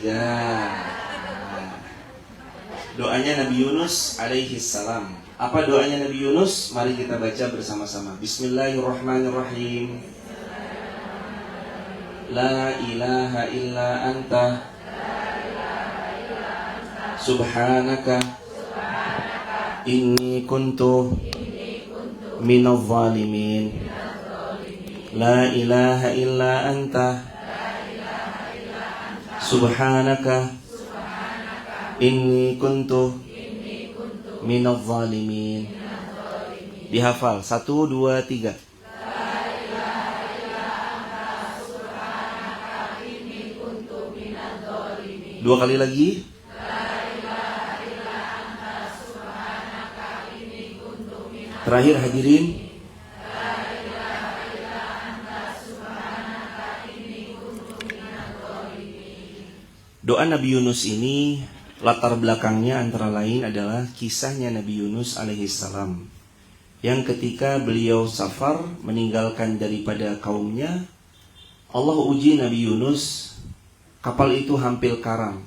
3. Nah, doanya Nabi Yunus alaihi salam. Apa doanya Nabi Yunus? Mari kita baca bersama-sama. Bismillahirrahmanirrahim. La ilaha illa anta subhanaka inni kuntu minadh zalimin. La ilaha illa anta subhanaka inni kuntu minadh zalimin. Dihafal 1, 2, 3. Dua kali lagi. Terakhir hadirin. Doa Nabi Yunus ini latar belakangnya antara lain adalah kisahnya Nabi Yunus alaihissalam, yang ketika beliau safar meninggalkan daripada kaumnya, Allah uji Nabi Yunus. Kapal itu hampir karam.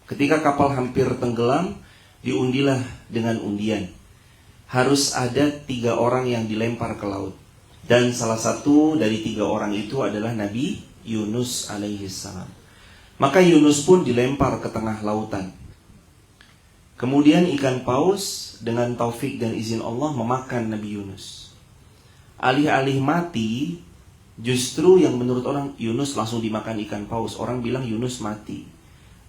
Ketika kapal hampir tenggelam, diundilah dengan undian. Harus ada 3 orang yang dilempar ke laut. Dan salah satu dari 3 orang itu adalah Nabi Yunus alaihissalam. Maka Yunus pun dilempar ke tengah lautan. Kemudian ikan paus dengan taufik dan izin Allah memakan Nabi Yunus. Alih-alih mati, justru yang menurut orang Yunus langsung dimakan ikan paus. Orang bilang Yunus mati.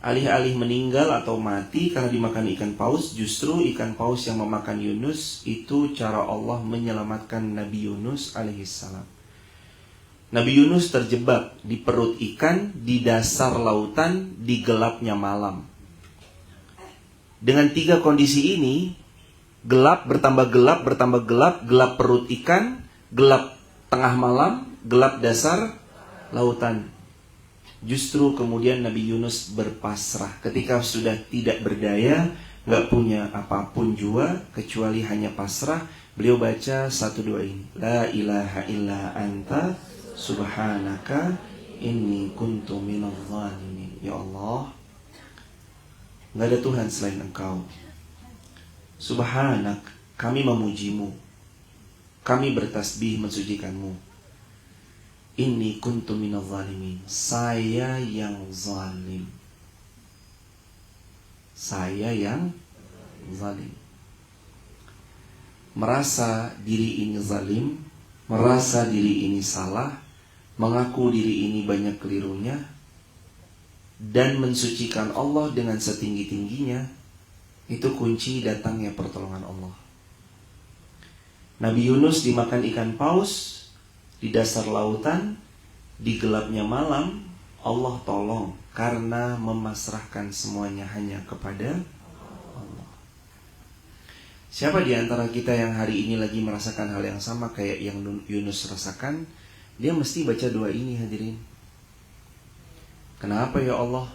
Alih-alih meninggal atau mati karena dimakan ikan paus, justru ikan paus yang memakan Yunus. Itu cara Allah menyelamatkan Nabi Yunus alaihissalam. Nabi Yunus terjebak di perut ikan di dasar lautan di gelapnya malam. Dengan 3 kondisi ini, gelap bertambah gelap, gelap perut ikan, gelap tengah malam, gelap dasar lautan. Justru kemudian Nabi Yunus berpasrah ketika sudah tidak berdaya, gak punya apapun jua kecuali hanya pasrah. Beliau baca 1 doa ini. La ilaha illa anta subhanaka inni kuntu minadh zalimin. Ya Allah, gak ada Tuhan selain Engkau. Subhanak, kami memujimu, kami bertasbih mensucikanmu. Inni kuntu minadh zalimin. Saya yang zalim. Saya yang zalim. Merasa diri ini zalim, merasa diri ini salah, mengaku diri ini banyak kelirunya, dan mensucikan Allah dengan setinggi-tingginya, itu kunci datangnya pertolongan Allah. Nabi Yunus dimakan ikan paus di dasar lautan, di gelapnya malam, Allah tolong karena memasrahkan semuanya hanya kepada Allah. Siapa di antara kita yang hari ini lagi merasakan hal yang sama kayak yang Yunus rasakan, dia mesti baca doa ini hadirin. Kenapa ya Allah?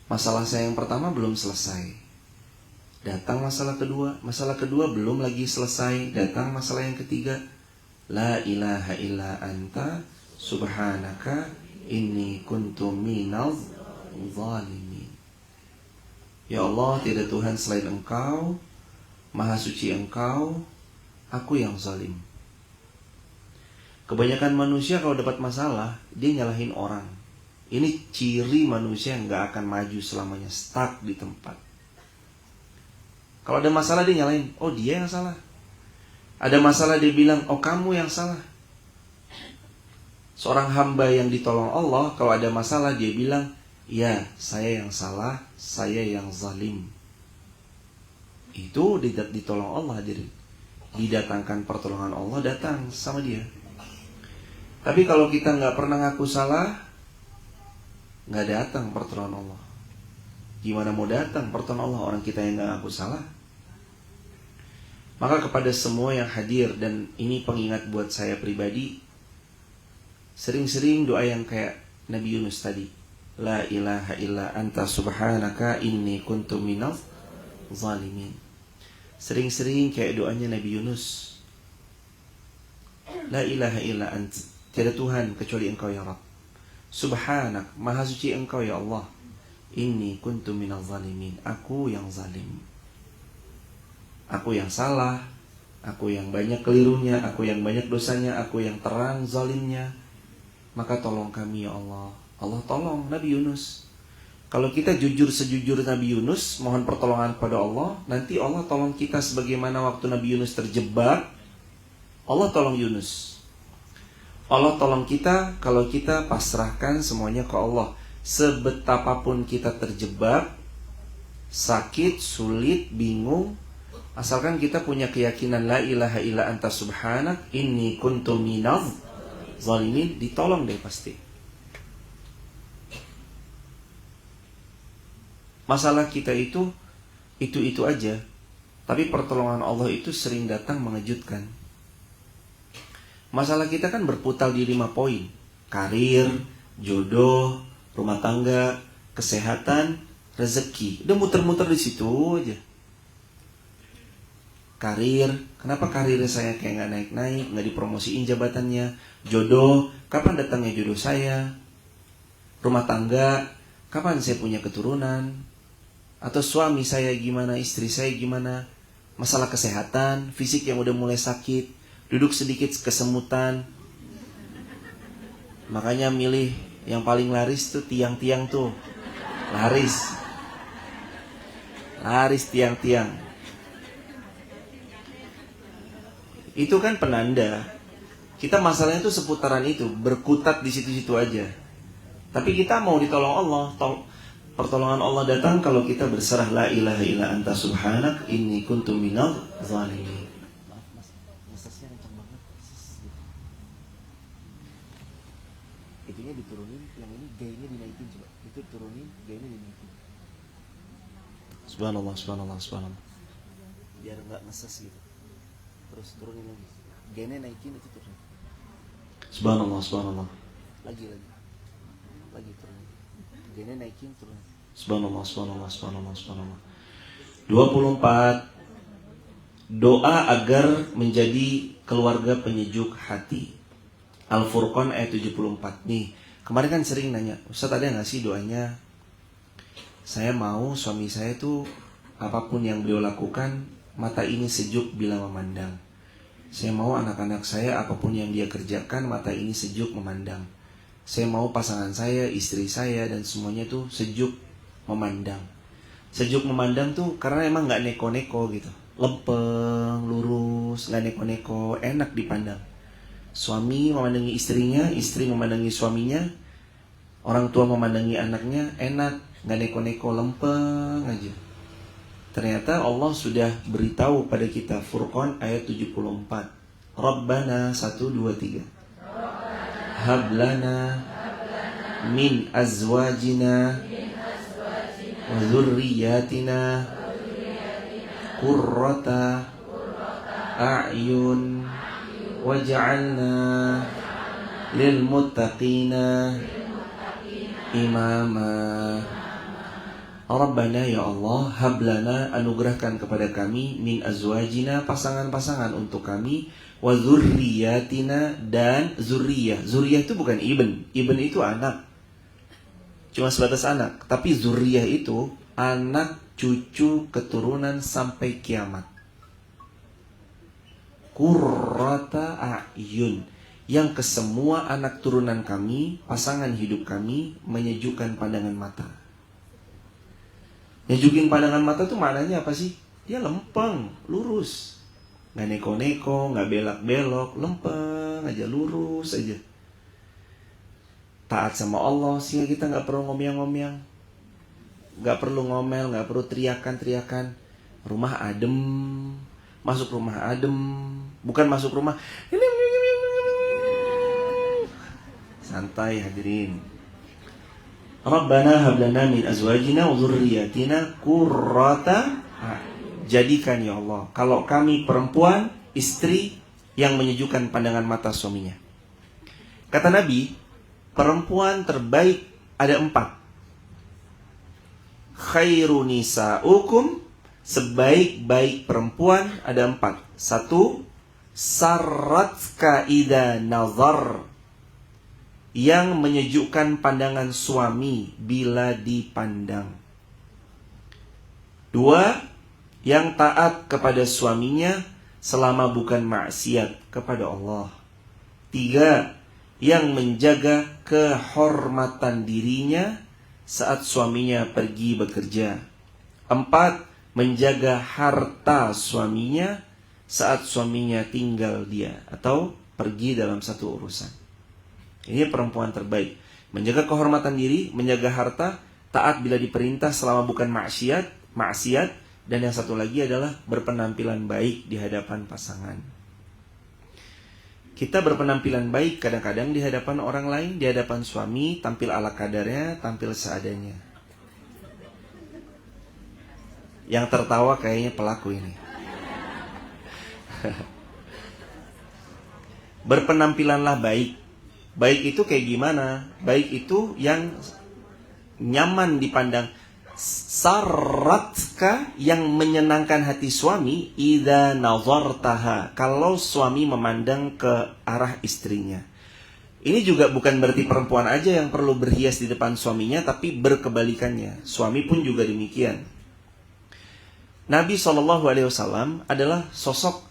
Masalah saya yang pertama belum selesai, datang masalah kedua belum lagi selesai, datang masalah yang ketiga. La ilaha illa anta subhanaka inni kuntu minadh zalimin. Ya Allah, tidak Tuhan selain Engkau, Maha suci Engkau, aku yang zalim. Kebanyakan manusia kalau dapat masalah, dia nyalahin orang. Ini ciri manusia yang gak akan maju selamanya, stuck di tempat. Kalau ada masalah dia nyalahin, oh dia yang salah. Ada masalah dia bilang, oh kamu yang salah. Seorang hamba yang ditolong Allah, kalau ada masalah dia bilang, ya saya yang salah, saya yang zalim. Itu ditolong Allah hadirin. Didatangkan pertolongan Allah, datang sama dia. Tapi kalau kita gak pernah ngaku salah, gak datang pertolongan Allah. Gimana mau datang pertolongan Allah orang kita yang gak ngaku salah? Maka kepada semua yang hadir, dan ini pengingat buat saya pribadi, sering-sering doa yang kayak Nabi Yunus tadi. La ilaha illa anta subhanaka inni kuntu minadh zalimin. Sering-sering kayak doanya Nabi Yunus. La ilaha illa anta, tiada Tuhan kecuali Engkau ya Rabb. Subhanak, maha suci engkau ya Allah. Inni kuntu minaz zalimin. Aku yang zalim. Aku yang salah. Aku yang banyak kelirunya. Aku yang banyak dosanya. Aku yang terang zalimnya. Maka tolong kami ya Allah. Allah tolong Nabi Yunus. Kalau kita jujur sejujur Nabi Yunus, mohon pertolongan pada Allah, nanti Allah tolong kita sebagaimana waktu Nabi Yunus terjebak. Allah tolong Yunus. Allah tolong kita kalau kita pasrahkan semuanya ke Allah. Sebetapapun kita terjebak, sakit, sulit, bingung, asalkan kita punya keyakinan la ilaha illa anta subhanak inni kuntu minaz zalimin, ditolong deh pasti. Masalah kita itu aja. Tapi pertolongan Allah itu sering datang mengejutkan. Masalah kita kan berputar di 5 poin. Karir, jodoh, rumah tangga, kesehatan, rezeki. Udah muter-muter di situ aja. Karir, kenapa karirnya saya kayak gak naik-naik, gak dipromosiin jabatannya. Jodoh, kapan datangnya jodoh saya. Rumah tangga, kapan saya punya keturunan. Atau suami saya gimana, istri saya gimana. Masalah kesehatan, fisik yang udah mulai sakit, duduk sedikit kesemutan. Makanya milih yang paling laris tuh tiang-tiang tuh. Laris tiang-tiang. Itu kan penanda. Kita masalahnya tuh seputaran itu, berkutat di situ-situ aja. Tapi kita mau ditolong Allah. Pertolongan Allah datang kalau kita berserah la ilaha illa anta subhanak inni kuntu minal zalimin. Maaf mas, mesesnya kencang banget. Itunya diturunin, yang ini gainnya dinaikin coba. Itu turunin, gainnya dinaikin. Subhanallah, subhanallah, subhanallah. Biar nggak ngeses gitu. Terus turunin lagi. Gainnya naikin, itu turunin. Subhanallah, subhanallah. Lagi turunin. Gainnya naikin, turunin. Subhanallah, subhanallah, subhanallah, subhanallah. 24. Doa agar menjadi keluarga penyejuk hati. Al-Furqan ayat 74. Nih, kemarin kan sering nanya, Ustaz ada gak sih doanya? Saya mau suami saya tuh apapun yang beliau lakukan, mata ini sejuk bila memandang. Saya mau anak-anak saya apapun yang dia kerjakan, mata ini sejuk memandang. Saya mau pasangan saya, istri saya, dan semuanya tuh sejuk memandang. Sejuk memandang tuh karena emang gak neko-neko gitu. Lempeng, lurus, gak neko-neko, enak dipandang. Suami memandangi istrinya, istri memandangi suaminya, orang tua memandangi anaknya, enak, gak neko-neko, lempeng aja. Ternyata Allah sudah beritahu pada kita, Furqan ayat 74. Rabbana 1, 2, 3. Hablana min azwajina wa dzurriyyatina qurrata a'yun waj'alna lil muttaqina imama. Rabbana ya Allah, hablana, anugerahkan kepada kami, min azwajina, pasangan-pasangan untuk kami, wa dzurriyyatina, dan zuriyah. Zuriyah itu bukan ibn itu anak, cuma sebatas anak. Tapi zuriyah itu anak, cucu, keturunan sampai kiamat. Qurrata a'yun, yang kesemua anak turunan kami, pasangan hidup kami, menyejukkan pandangan mata. Nyejukin pandangan mata tuh maknanya apa sih? Dia lempeng, lurus, gak neko-neko, gak belak-belok, lempeng aja, lurus aja. Taat sama Allah sehingga kita gak perlu ngomel-ngomel, gak perlu ngomel, gak perlu teriakan-teriakan. Rumah adem, masuk rumah adem, bukan masuk rumah santai. Hadirin, Rabbana hablana min azwajina wa dzurriyyatina qurrata a'yun. Jadikan ya Allah kalau kami perempuan, istri yang menyejukkan pandangan mata suaminya. Kata Nabi, perempuan terbaik ada 4. Khairu nisa'ukum, sebaik-baik perempuan ada 4. 1. Sarratka idza nazar, yang menyejukkan pandangan suami bila dipandang. 2, yang taat kepada suaminya selama bukan maksiat kepada Allah. 3, yang menjaga kehormatan dirinya saat suaminya pergi bekerja. 4, menjaga harta suaminya saat suaminya tinggal dia atau pergi dalam satu urusan. Ini perempuan terbaik. Menjaga kehormatan diri, menjaga harta, taat bila diperintah selama bukan maksiat, dan yang satu lagi adalah berpenampilan baik di hadapan pasangan. Kita berpenampilan baik kadang-kadang di hadapan orang lain, di hadapan suami, tampil ala kadarnya, tampil seadanya. Yang tertawa kayaknya pelaku ini. Berpenampilanlah baik. Baik itu kayak gimana? Baik itu yang nyaman dipandang. Saratka, yang menyenangkan hati suami, idza nazartaha, kalau suami memandang ke arah istrinya. Ini juga bukan berarti perempuan aja yang perlu berhias di depan suaminya, tapi berkebalikannya. Suami pun juga demikian. Nabi SAW adalah sosok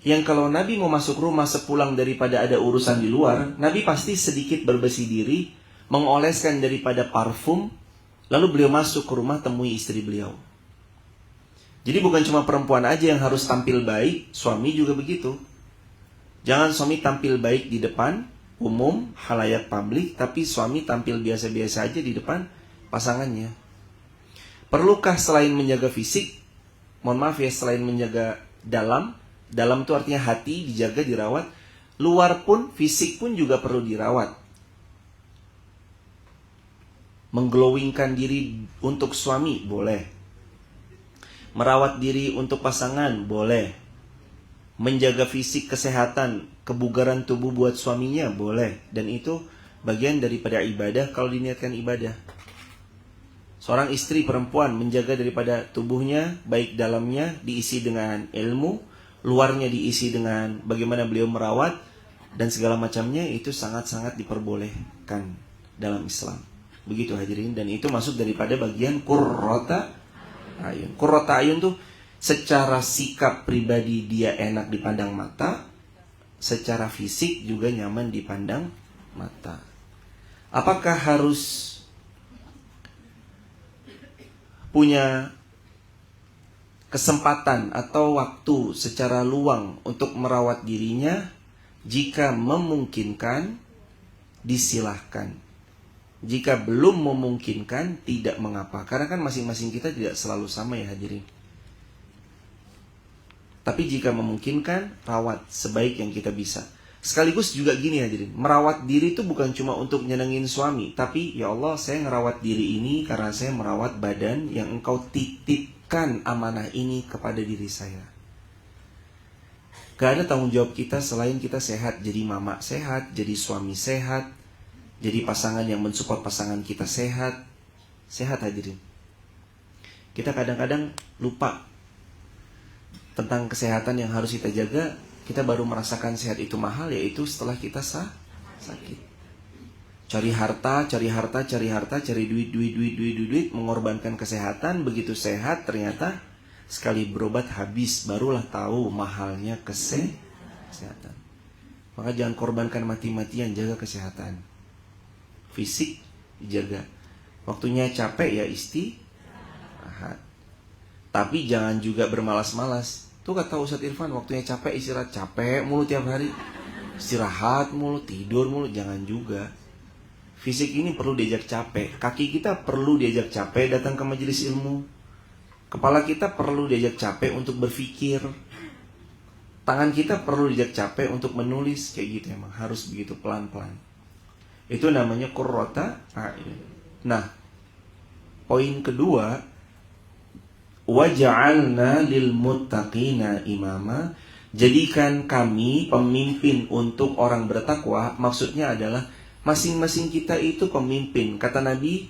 yang kalau Nabi mau masuk rumah sepulang daripada ada urusan di luar, Nabi pasti sedikit bersih diri, mengoleskan daripada parfum, lalu beliau masuk ke rumah temui istri beliau. Jadi bukan cuma perempuan aja yang harus tampil baik, suami juga begitu. Jangan suami tampil baik di depan umum, halayak publik, tapi suami tampil biasa-biasa aja di depan pasangannya. Perlukah selain menjaga fisik, mohon maaf ya, selain menjaga dalam itu artinya hati dijaga, dirawat, luar pun, fisik pun juga perlu dirawat. Mengglowingkan diri untuk suami, boleh. Merawat diri untuk pasangan, boleh. Menjaga fisik, kesehatan, kebugaran tubuh buat suaminya, boleh. Dan itu bagian daripada ibadah kalau diniatkan ibadah. Seorang istri perempuan menjaga daripada tubuhnya, baik dalamnya diisi dengan ilmu, luarnya diisi dengan bagaimana beliau merawat, dan segala macamnya, itu sangat-sangat diperbolehkan dalam Islam. Begitu hadirin, dan itu masuk daripada bagian qurrata ayun. Qurrata ayun tuh secara sikap pribadi dia enak dipandang mata, secara fisik juga nyaman dipandang mata. Apakah harus punya kesempatan atau waktu secara luang untuk merawat dirinya? Jika memungkinkan, disilahkan. Jika belum memungkinkan, tidak mengapa. Karena kan masing-masing kita tidak selalu sama ya hadirin. Tapi jika memungkinkan, rawat sebaik yang kita bisa. Sekaligus juga gini hadirin, merawat diri itu bukan cuma untuk nyenengin suami, tapi ya Allah, saya ngerawat diri ini karena saya merawat badan yang engkau titipkan amanah ini kepada diri saya. Gak ada tanggung jawab kita selain kita sehat. Jadi mama sehat, jadi suami sehat, jadi pasangan yang mensupport pasangan kita sehat. Sehat hadirin. Kita kadang-kadang lupa tentang kesehatan yang harus kita jaga. Kita baru merasakan sehat itu mahal, yaitu setelah kita sakit. Cari harta, cari duit, mengorbankan kesehatan. Begitu sehat, ternyata sekali berobat habis, barulah tahu mahalnya kesehatan. Maka jangan korbankan mati-matian, jaga kesehatan. Fisik dijaga. Waktunya capek ya istirahat. Tapi jangan juga bermalas-malas. Tuh kata Ustadz Irfan, waktunya capek istirahat. Capek mulu tiap hari, istirahat mulu, tidur mulu. Jangan juga. Fisik ini perlu diajak capek. Kaki kita perlu diajak capek datang ke majelis ilmu. Kepala kita perlu diajak capek untuk berpikir. Tangan kita perlu diajak capek untuk menulis. Kayak gitu emang, harus begitu pelan-pelan. Itu namanya qurrata a'yun. Nah, poin kedua, waja'alna lil muttaqina imama, jadikan kami pemimpin untuk orang bertakwa. Maksudnya adalah masing-masing kita itu pemimpin. Kata Nabi,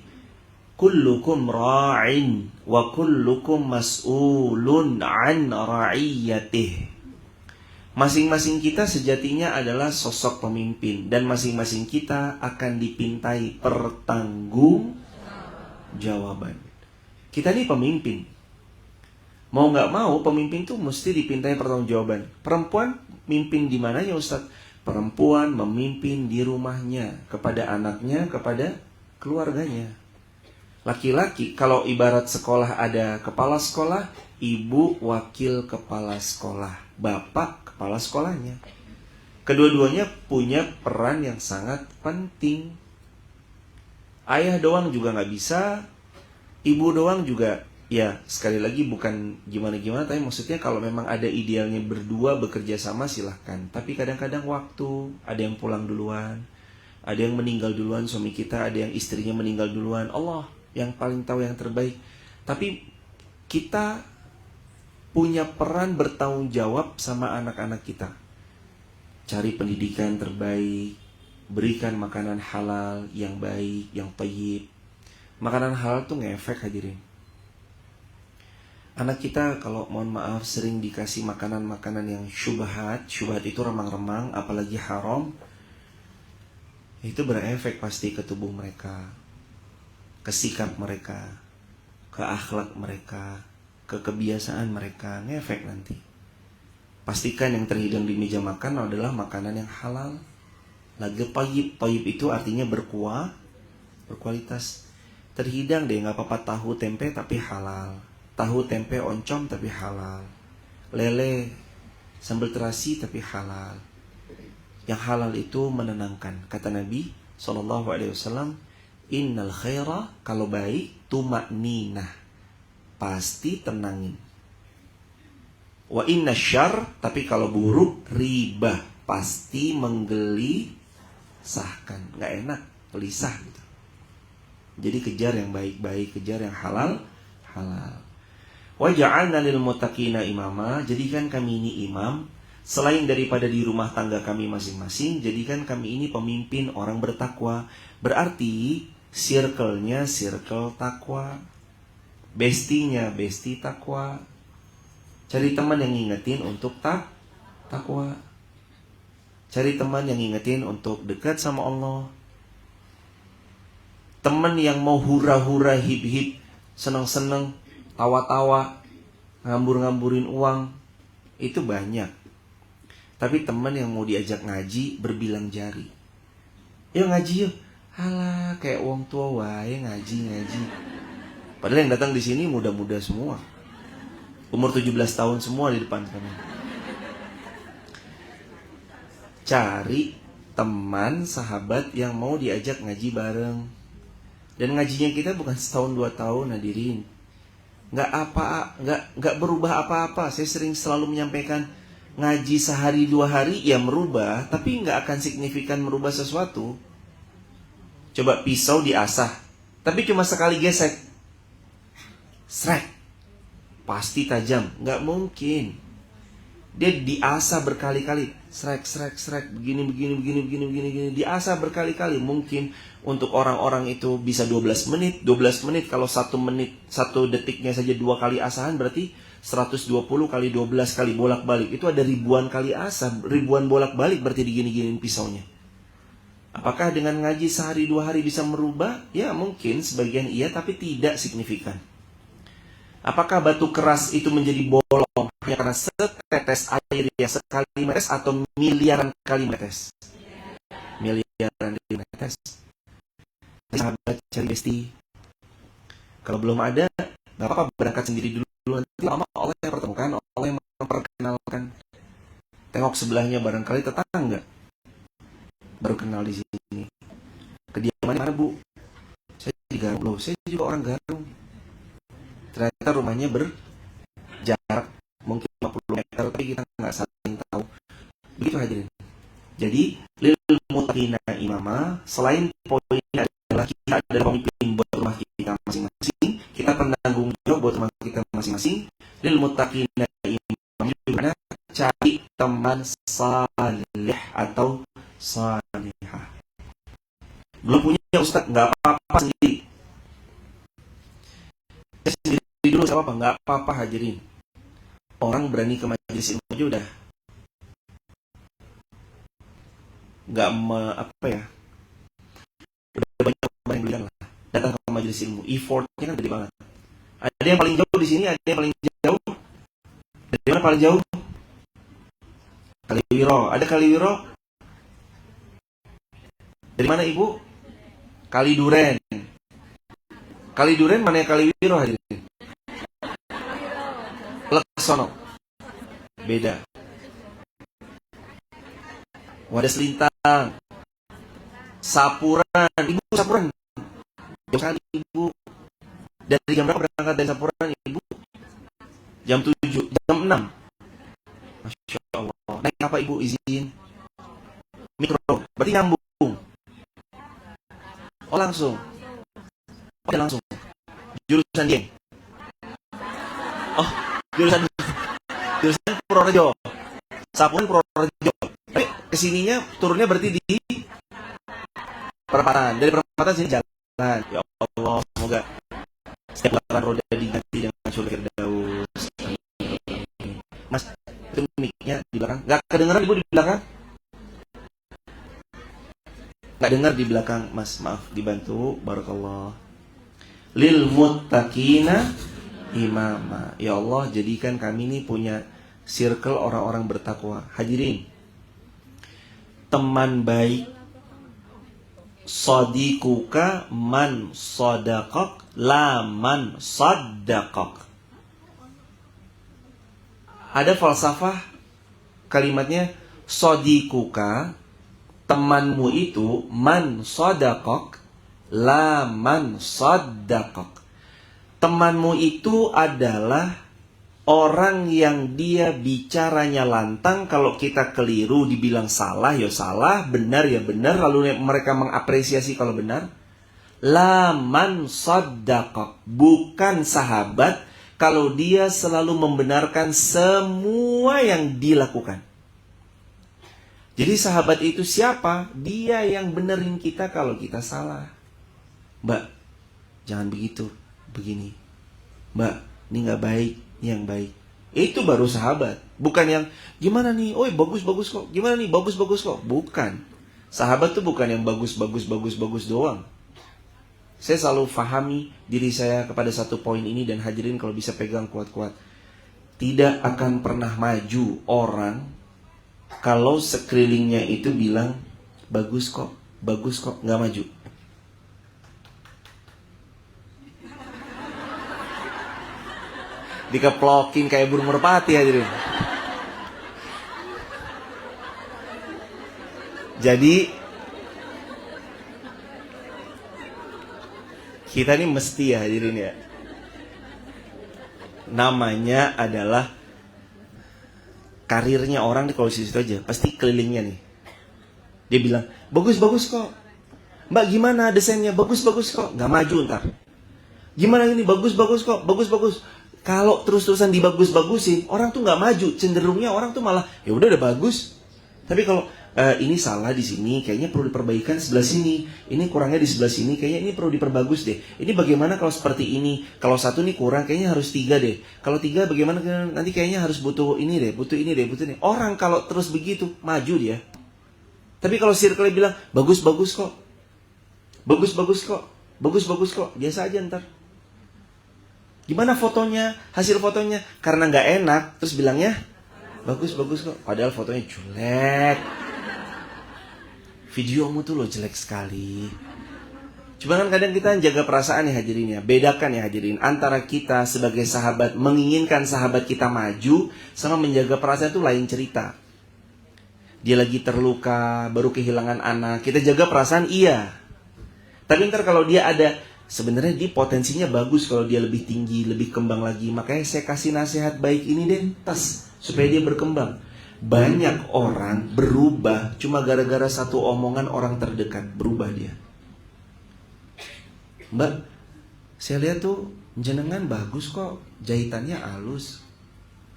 kullukum ra'in wa kullukum mas'ulun an ra'iyatih. Masing-masing kita sejatinya adalah sosok pemimpin, dan masing-masing kita akan dipintai pertanggungjawaban. Kita ini pemimpin. Mau nggak mau, pemimpin tuh mesti dipintai pertanggungjawaban. Perempuan mimpin di mana ya Ustadz? Perempuan memimpin di rumahnya, kepada anaknya, kepada keluarganya. Laki-laki, kalau ibarat sekolah ada kepala sekolah, ibu wakil kepala sekolah, bapak kepala sekolahnya. Kedua-duanya punya peran yang sangat penting. Ayah doang juga nggak bisa, ibu doang juga, ya sekali lagi bukan gimana-gimana, tapi maksudnya kalau memang ada idealnya berdua bekerja sama silahkan. Tapi kadang-kadang waktu, ada yang pulang duluan, ada yang meninggal duluan suami kita, ada yang istrinya meninggal duluan. Allah yang paling tahu yang terbaik. Tapi kita punya peran bertanggung jawab sama anak-anak kita. Cari pendidikan terbaik, berikan makanan halal yang baik, yang thayyib. Makanan halal tuh ngefek hadirin. Anak kita kalau mohon maaf sering dikasih makanan-makanan yang syubhat itu remang-remang, apalagi haram, itu berefek pasti ke tubuh mereka, ke sikap mereka, ke akhlak mereka, ke kebiasaan mereka, ngefek nanti. Pastikan yang terhidang di meja makan adalah makanan yang halal. Lagi thayyib itu artinya berkualitas. Terhidang deh, nggak apa-apa tahu tempe tapi halal, tahu tempe oncom tapi halal, lele sambal terasi tapi halal. Yang halal itu menenangkan. Kata Nabi SAW, innal khaira, kalau baik, tuma'ninah, pasti tenangin. Wa inna syarr, tapi kalau buruk, ribah, pasti menggelisahkan. Nggak enak, gelisah gitu. Jadi kejar yang baik-baik, kejar yang halal. Wa ja'alna lil muttaqina imama, jadikan kami ini imam. Selain daripada di rumah tangga kami masing-masing, jadikan kami ini pemimpin orang bertakwa. Berarti circle-nya circle takwa, bestinya besti takwa. Cari teman yang ngingetin untuk takwa. Cari teman yang ngingetin untuk dekat sama Allah. Teman yang mau hura-hura, hip-hip, seneng-seneng, tawa-tawa, ngambur-ngamburin uang, itu banyak. Tapi teman yang mau diajak ngaji berbilang jari. Yuk ngaji yuk. Halah, kayak wong tua wae ngaji. Padahal yang datang di sini muda-muda semua. Umur 17 tahun semua di depan sana. Cari teman, sahabat yang mau diajak ngaji bareng. Dan ngajinya kita bukan setahun 2 tahun hadirin. Nggak berubah apa-apa. Saya selalu menyampaikan, ngaji sehari 2 hari ya merubah, tapi nggak akan signifikan merubah sesuatu. Coba pisau diasah, tapi cuma sekali gesek, srek, pasti tajam. Nggak mungkin. Dia diasah berkali-kali, srek, begini, diasah berkali-kali. Mungkin untuk orang-orang itu bisa 12 menit. 12 menit kalau 1 menit, 1 detiknya saja 2 kali asahan, berarti 120 kali 12 kali bolak-balik. Itu ada ribuan kali asah, ribuan bolak-balik, berarti digini-giniin pisaunya. Apakah dengan ngaji sehari 2 hari bisa merubah? Ya mungkin sebagian iya, tapi tidak signifikan. Apakah batu keras itu menjadi bolong hanya karena setetes air yang sekali menetes, atau miliaran kali menetes? Miliaran kali menetes. Sahabat cari besti. Kalau belum ada, gak apa-apa, berangkat sendiri dulu. Nanti lama Allah yang pertemukan, Allah yang memperkenalkan. Tengok sebelahnya, barangkali tetangga baru kenal di sini. Kediamannya mana bu? Saya di Garung. Loh, saya juga orang Garung. Ternyata rumahnya berjarak mungkin 50 meter, tapi kita nggak saling tahu. Begitu hadirin. Jadi lil muttaqina imama, selain poinnya adalah kita adalah pemimpin buat rumah kita masing-masing, kita penanggung jawab buat rumah kita masing-masing. Lil muttaqina imama juga cari teman salih atau salihah. Belum punya ustaz, nggak apa-apa sendiri. Sendiri dulu nggak apa-apa, hadirin. Orang berani ke majelis ilmu aja udah nggak apa ya, udah banyak yang lah datang ke majelis ilmu, effortnya kan gede banget. Ada yang paling jauh di sini, ada yang paling jauh. Dari mana paling jauh? Kaliwiro. Ada Kaliwiro? Dari mana ibu? Kaliduren. Kaliduren mana yang Kaliwiro hadirin? Leksono. Beda. Wadas Lintang. Sapuran. Ibu Sapuran. Jauh kali ibu. Dari jam berapa berangkat dari Sapuran ibu? Jam 7, jam 6. Masya Allah. Naik apa ibu izin? Mikro. Berarti nyambung. Oh langsung. Oh langsung. Jurusan Dieng. Oh jurusan Purworejo. Sapuran Purworejo. Tapi kesininya turunnya berarti di perempatan. Dari perempatan sini jalan. Ya Allah, semoga setiap larangan roda diganti dengan surga Firdaus. Mas, itu mic-nya di belakang. Gak kedengeran ibu di belakang? Gak dengar di belakang, Mas. Maaf, dibantu. Barakallah. Lil muttaqina imama. Ya Allah, jadikan kami ini punya circle orang-orang bertakwa. Hadirin, teman baik, sadiquka man sadaqak la man saddaqak. Ada falsafah kalimatnya, sadiquka, temanmu itu, man sadaqak la man saddaqak. Temanmu itu adalah orang yang dia bicaranya lantang. Kalau kita keliru dibilang salah ya salah, benar ya benar, lalu mereka mengapresiasi kalau benar. La man saddaqak, bukan sahabat kalau dia selalu membenarkan semua yang dilakukan. Jadi sahabat itu siapa? Dia yang benerin kita kalau kita salah. Mbak, jangan begitu, begini. Mbak, ini gak baik, ini yang baik. Itu baru sahabat. Bukan yang, gimana nih, oh bagus-bagus kok. Gimana nih, bagus-bagus kok. Bukan. Sahabat tuh bukan yang bagus-bagus doang. Saya selalu fahami diri saya kepada satu poin ini, dan hadirin kalau bisa pegang kuat-kuat. Tidak akan pernah maju orang kalau sekelilingnya itu bilang bagus kok, gak maju. Dikeplokin kayak burung merpati hadirin. Jadi kita ini mesti ya hadirin ya, namanya adalah karirnya orang di kalau situ aja pasti kelilingnya nih. Dia bilang bagus-bagus kok. Mbak gimana desainnya? Bagus-bagus kok. Gak maju ntar. Gimana ini? Bagus-bagus kok. Bagus-bagus. Kalau terus-terusan dibagus-bagusin, orang tuh gak maju. Cenderungnya orang tuh malah ya udah bagus. Tapi kalau ini salah di sini, kayaknya perlu diperbaikan sebelah sini. Ini kurangnya di sebelah sini, kayaknya ini perlu diperbagus deh. Ini bagaimana kalau seperti ini? Kalau satu nih kurang, kayaknya harus 3 deh. Kalau 3 bagaimana? Nanti kayaknya harus butuh ini deh, butuh ini deh, butuh ini. Orang kalau terus begitu, maju dia. Tapi kalau circle bilang bagus-bagus kok, bagus-bagus kok, bagus-bagus kok, biasa aja ntar. Gimana fotonya, hasil fotonya? Karena nggak enak, terus bilangnya bagus-bagus kok. Padahal fotonya jelek. Videomu tuh lo jelek sekali. Cuma kan kadang kita jaga perasaan ya hadirin ya. Bedakan ya hadirin, antara kita sebagai sahabat menginginkan sahabat kita maju, sama menjaga perasaan itu lain cerita. Dia lagi terluka, baru kehilangan anak, kita jaga perasaan iya. Tapi ntar kalau dia ada, sebenarnya dia potensinya bagus kalau dia lebih tinggi, lebih kembang lagi. Makanya saya kasih nasihat baik ini deh, supaya dia berkembang. Banyak orang berubah cuma gara-gara satu omongan orang terdekat, berubah dia. Mbak, saya lihat tuh jenengan bagus kok, jahitannya halus.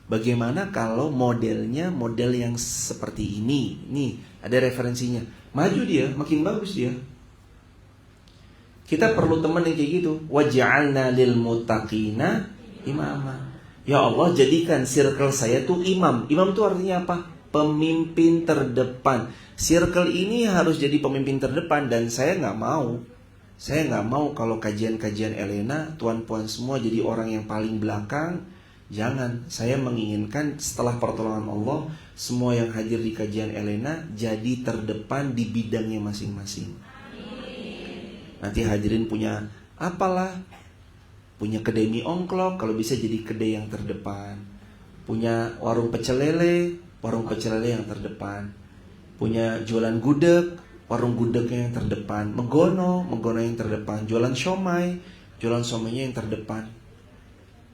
Bagaimana kalau modelnya model yang seperti ini? Nih, ada referensinya. Maju dia, makin bagus dia. Kita perlu teman yang kayak gitu. Waj'alna lil muttaqina imama. Ya Allah, jadikan circle saya tuh imam. Imam tuh artinya apa? pemimpin terdepan. Circle ini harus jadi pemimpin terdepan. Dan saya nggak mau. Saya nggak mau kalau kajian-kajian Elena, tuan-puan semua jadi orang yang paling belakang. Jangan. Saya menginginkan setelah pertolongan Allah, semua yang hadir di kajian Elena jadi terdepan di bidangnya masing-masing. Nanti hadirin punya apalah, punya kedai mie ongklok, kalau bisa jadi kedai yang terdepan. Punya warung pecel lele yang terdepan. Punya jualan gudeg, warung gudegnya yang terdepan. Menggono yang terdepan. Jualan somainya yang terdepan.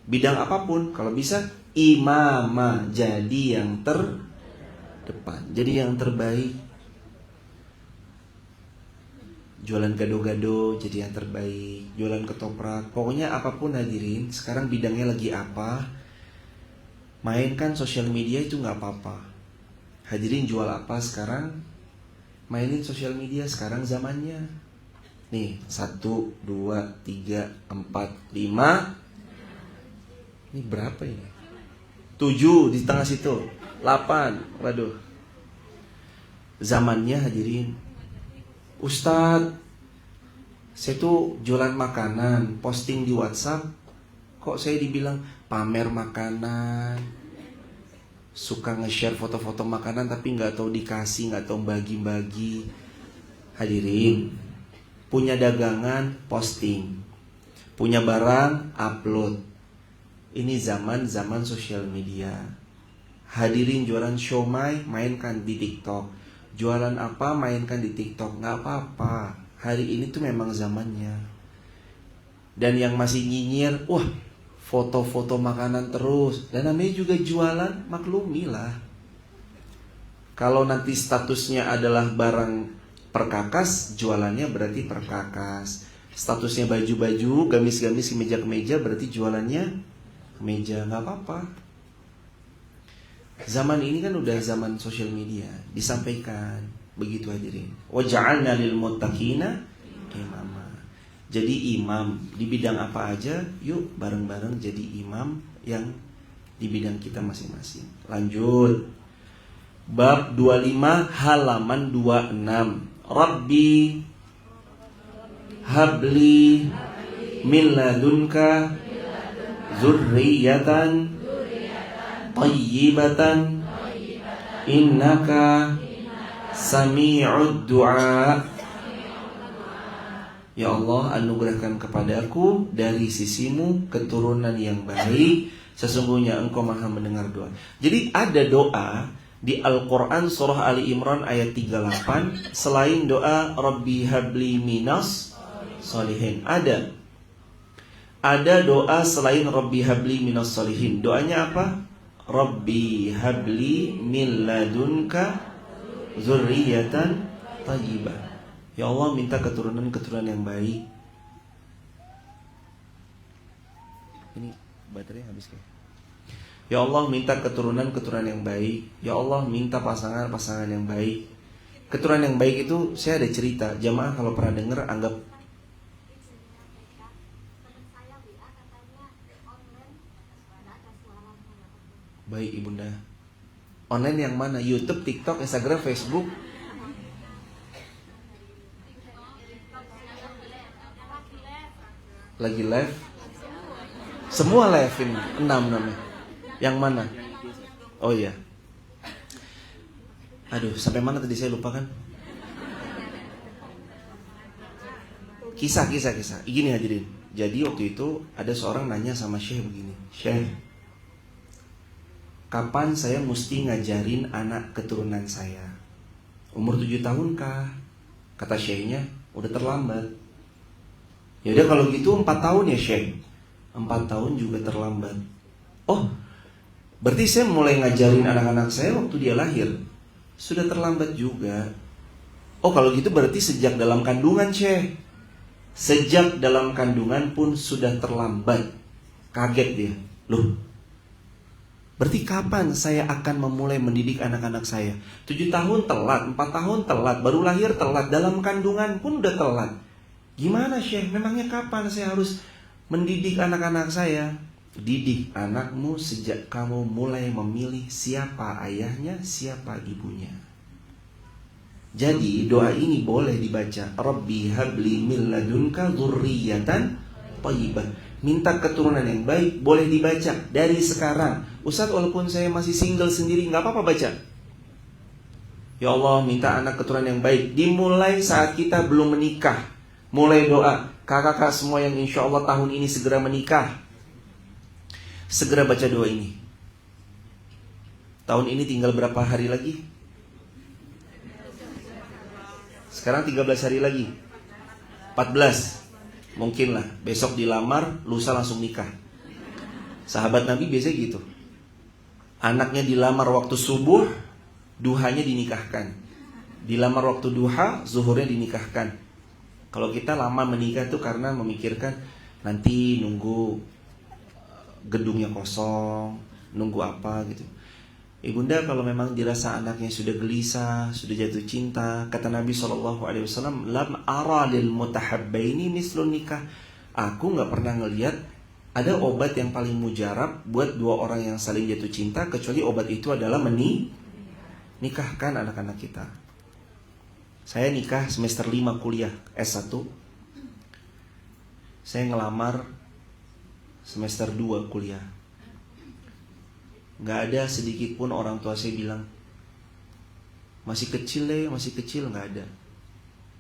Bidang apapun, kalau bisa imamah, jadi yang terdepan, jadi yang terbaik. Jualan gado-gado jadi yang terbaik, jualan ketoprak, pokoknya apapun hadirin. Sekarang bidangnya lagi apa, mainkan sosial media itu gak apa-apa. Hadirin jual apa sekarang, mainin sosial media, sekarang zamannya. Nih 1, 2, 3, 4, 5. Ini berapa ini? 7 di tengah situ, 8. Waduh. Zamannya hadirin. Ustadz, saya tuh jualan makanan, posting di WhatsApp, kok saya dibilang pamer makanan, suka nge-share foto-foto makanan tapi nggak tahu dikasih, nggak tahu bagi-bagi. Hadirin, punya dagangan posting, punya barang upload. Ini zaman sosial media. Hadirin jualan siomay, mainkan di TikTok. Jualan apa, mainkan di TikTok. Gak apa-apa. Hari ini tuh memang zamannya. Dan yang masih nyinyir, wah foto-foto makanan terus. Dan namanya juga jualan, maklumilah. Kalau nanti statusnya adalah barang perkakas, jualannya berarti perkakas. Statusnya baju-baju, gamis-gamis, kemeja-kemeja, berarti jualannya meja. Nggak apa-apa. Zaman ini kan udah zaman sosial media. Disampaikan begitu hadirin. Wa ja'alna lil muttaqina imama. Jadi imam di bidang apa aja, yuk bareng-bareng jadi imam yang di bidang kita masing-masing. Lanjut. Bab 25 halaman 26. Rabbi habli min ladunka Zurriyatan Tayyibatan Innaka Sami'ud du'a. Ya Allah, anugerahkan kepadaku dari sisimu keturunan yang baik, sesungguhnya engkau maha mendengar doa. Jadi ada doa di Al-Quran surah Ali Imran ayat 38 selain doa Rabbi habli minas solihin. Ada doa selain Rabbi habli minas solihin. Doanya apa? Rabbi habli min ladunka zurriyatan tayyibah. Ya Allah, minta keturunan yang baik. Ini baterai habis kayak. Ya Allah, minta keturunan yang baik. Ya Allah, minta pasangan yang baik. Keturunan yang baik itu saya ada cerita. Jamaah kalau pernah dengar anggap. Baik ibunda. Online yang mana? YouTube, TikTok, Instagram, Facebook? Lagi live? Semua live ini 6 namanya. Yang mana? Oh iya. Aduh, sampai mana tadi saya lupa kan? Kisah. Gini hadirin. Jadi waktu itu ada seorang nanya sama Syekh begini. Syekh, kapan saya mesti ngajarin anak keturunan saya? Umur 7 tahun kah? Kata Syekhnya, udah terlambat. Ya udah kalau gitu 4 tahun ya Syekh. 4 tahun juga terlambat. Oh, berarti saya mulai ngajarin anak-anak saya waktu dia lahir. Sudah terlambat juga. Oh kalau gitu berarti sejak dalam kandungan Syekh. Sejak dalam kandungan pun sudah terlambat. Kaget dia. Loh, berarti kapan saya akan memulai mendidik anak-anak saya? 7 tahun telat, 4 tahun telat, baru lahir telat, dalam kandungan pun udah telat. Gimana Syekh? Memangnya kapan saya harus mendidik anak-anak saya? Didik anakmu sejak kamu mulai memilih siapa ayahnya, siapa ibunya. Jadi doa ini boleh dibaca, Rabbi habli min ladunka dzurriyyatan thayyibah. Minta keturunan yang baik boleh dibaca dari sekarang. Ustaz, walaupun saya masih single sendiri, nggak apa-apa baca. Ya Allah, minta anak keturunan yang baik. Dimulai saat kita belum menikah. Mulai doa. Kakak-kakak semua yang insya Allah tahun ini segera menikah, segera baca doa ini. Tahun ini tinggal berapa hari lagi? Sekarang 13 hari lagi, 14. Mungkin lah, besok dilamar, lusa langsung nikah. Sahabat Nabi biasanya gitu. Anaknya dilamar waktu subuh, duhanya dinikahkan. Dilamar waktu duha, zuhurnya dinikahkan. Kalau kita lama menikah tuh karena memikirkan nanti nunggu gedungnya kosong, nunggu apa gitu. Ibunda kalau memang dirasa anaknya sudah gelisah, sudah jatuh cinta, kata Nabi SAW, lam ara lil mutahabbaini mislun nikah. Aku nggak pernah ngelihat ada obat yang paling mujarab buat dua orang yang saling jatuh cinta kecuali obat itu adalah menikahkan anak-anak kita. Saya nikah semester 5 kuliah S1. Saya ngelamar semester 2 kuliah. Gak ada sedikit pun orang tua saya bilang, masih kecil deh, masih kecil, gak ada.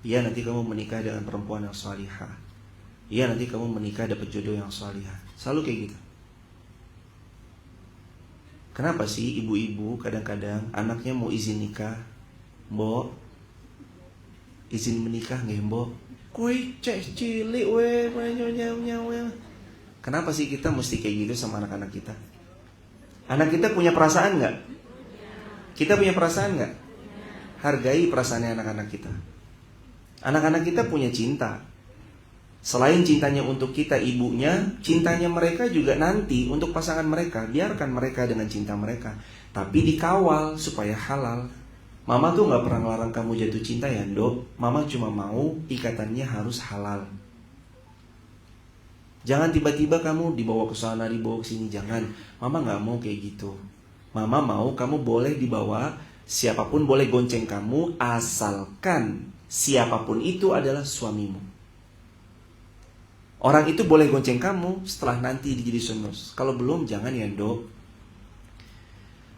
Iya nanti kamu menikah dengan perempuan yang salihah. Iya nanti kamu menikah dapat jodoh yang salihah. Selalu kayak gitu. Kenapa sih ibu-ibu kadang-kadang anaknya mau izin nikah, Mbok, izin menikah nggak Mbok? Kue cek cilik we, kenapa sih kita mesti kayak gitu sama anak-anak kita? Anak kita punya perasaan nggak? Kita punya perasaan nggak? Hargai perasaannya anak-anak kita. Anak-anak kita punya cinta. Selain cintanya untuk kita ibunya, cintanya mereka juga nanti untuk pasangan mereka. Biarkan mereka dengan cinta mereka, tapi dikawal supaya halal. Mama tuh gak pernah ngelarang kamu jatuh cinta ya Dok. Mama cuma mau ikatannya harus halal. Jangan tiba-tiba kamu dibawa ke sana, dibawa ke sini. Jangan. Mama gak mau kayak gitu. Mama mau kamu boleh dibawa, siapapun boleh gonceng kamu, asalkan siapapun itu adalah suamimu. Orang itu boleh gonceng kamu setelah nanti jadi suami. Kalau belum jangan ya Dok.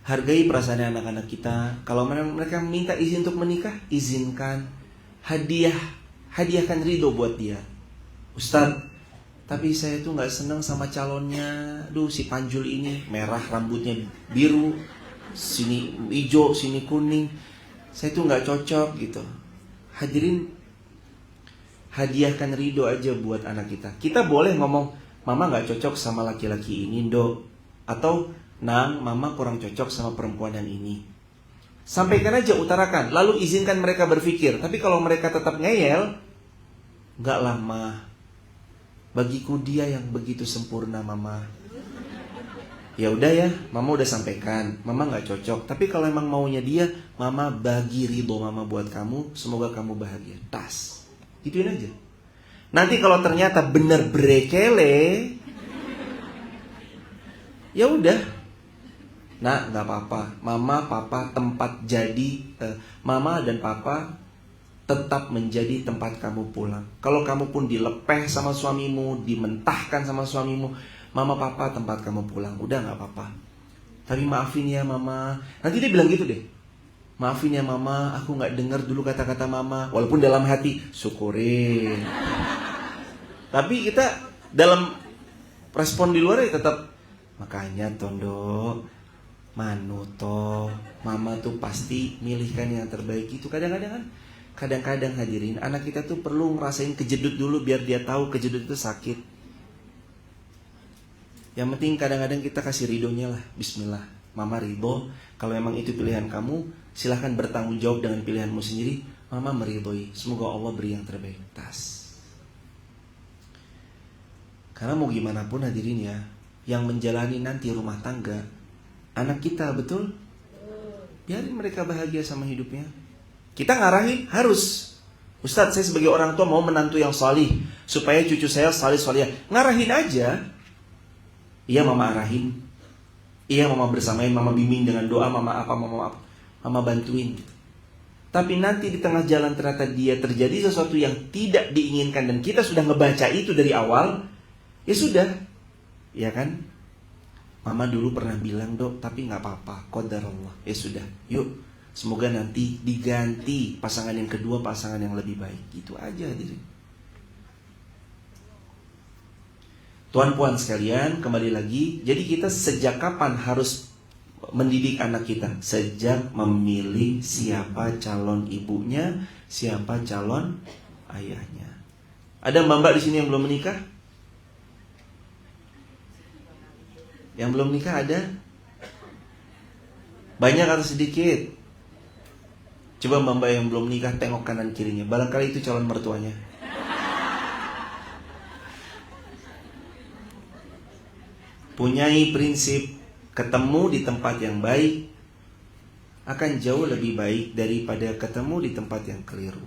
Hargai perasaan anak-anak kita. Kalau mereka minta izin untuk menikah, izinkan. Hadiahkan ridho buat dia. Ustaz, tapi saya tuh gak senang sama calonnya. Duh, si Panjul ini merah, rambutnya biru, sini hijau, sini kuning. Saya tuh gak cocok gitu. Hadirin, hadiahkan ridho aja buat anak kita. Kita boleh ngomong, Mama gak cocok sama laki-laki ini Dok. Atau Nang, Mama kurang cocok sama perempuan yang ini. Sampaikan aja, utarakan. Lalu izinkan mereka berpikir. Tapi kalau mereka tetap ngeyel, gak lama. Bagiku dia yang begitu sempurna Mama. Ya udah ya, Mama udah sampaikan. Mama gak cocok. Tapi kalau emang maunya dia, Mama bagi ridho Mama buat kamu. Semoga kamu bahagia. Tas. Gituin aja. Nanti kalau ternyata bener brekele, ya udah. Nah, gak apa-apa. Mama, Papa tempat jadi, Mama dan Papa tetap menjadi tempat kamu pulang. Kalau kamu pun dilepeh sama suamimu, dimentahkan sama suamimu, Mama, Papa tempat kamu pulang. Udah gak apa-apa. Tapi maafin ya Mama. Nanti dia bilang gitu deh. Maafin ya Mama, aku gak dengar dulu kata-kata Mama. Walaupun dalam hati, syukurin. Tapi kita dalam respon di luar ya tetap, makanya Tondo, Manuto, Mama tuh pasti milihkan yang terbaik itu. Kadang-kadang hadirin, anak kita tuh perlu ngerasain kejedut dulu biar dia tahu kejedut itu sakit. Yang penting kadang-kadang kita kasih ridhonya lah. Bismillah, Mama ridho. Kalau memang itu pilihan kamu, silahkan bertanggung jawab dengan pilihanmu sendiri. Mama meridhoi. Semoga Allah beri yang terbaik. Tas. Karena mau gimana pun hadirin ya, yang menjalani nanti rumah tangga anak kita, betul? Biarin mereka bahagia sama hidupnya. Kita ngarahin harus. Ustadz, saya sebagai orang tua mau menantu yang salih supaya cucu saya salih-salihah. Ngarahin aja. Iya mama arahin, iya mama bersamain, mama bimbing dengan doa, mama apa, mama bantuin. Tapi nanti di tengah jalan ternyata dia terjadi sesuatu yang tidak diinginkan dan kita sudah ngebaca itu dari awal, ya sudah, ya kan? Mama dulu pernah bilang dok, tapi nggak apa-apa, qadarullah. Ya sudah, yuk, semoga nanti diganti pasangan yang kedua, pasangan yang lebih baik. Gitu aja hadirin. Tuan puan sekalian, kembali lagi. Jadi kita sejak kapan harus mendidik anak kita? Sejak memilih siapa calon ibunya, siapa calon ayahnya. Ada mbak-mbak di sini yang belum menikah? Yang belum nikah ada? Banyak atau sedikit? Coba mbak-mbak yang belum nikah tengok kanan kirinya. Barangkali itu calon mertuanya. Punyai prinsip ketemu di tempat yang baik akan jauh lebih baik daripada ketemu di tempat yang keliru.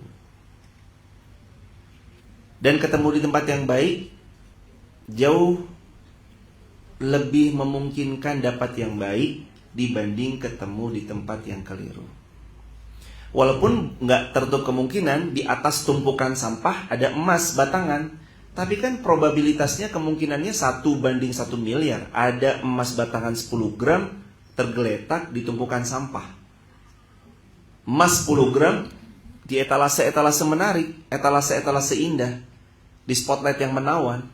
Dan ketemu di tempat yang baik jauh lebih memungkinkan dapat yang baik dibanding ketemu di tempat yang keliru. Walaupun nggak tertutup kemungkinan di atas tumpukan sampah ada emas batangan, tapi kan probabilitasnya kemungkinannya 1:1 miliar. Ada emas batangan 10 gram tergeletak di tumpukan sampah. Emas 10 gram di etalase-etalase menarik, etalase-etalase indah, di spotlight yang menawan,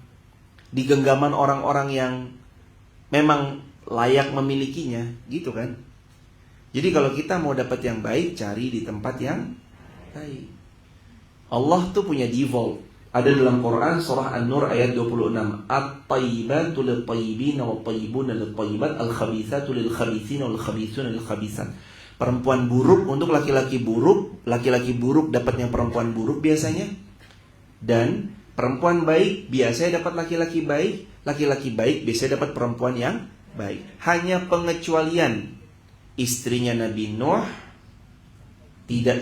di genggaman orang-orang yang memang layak memilikinya, gitu kan? Jadi kalau kita mau dapat yang baik, cari di tempat yang baik. Allah tuh punya default. Ada dalam Quran surah An-Nur ayat 26. At-tayyibatu lit-tayyibin wat-tayyibuna lit-tayyibat, al-khabithatu lil-khabithina wal-khabithuna lil-khabithat. Perempuan buruk untuk laki-laki buruk dapatnya perempuan buruk biasanya. Dan perempuan baik biasanya dapat laki-laki baik. Laki-laki baik biasanya dapat perempuan yang baik. Hanya pengecualian istrinya Nabi Nuh tidak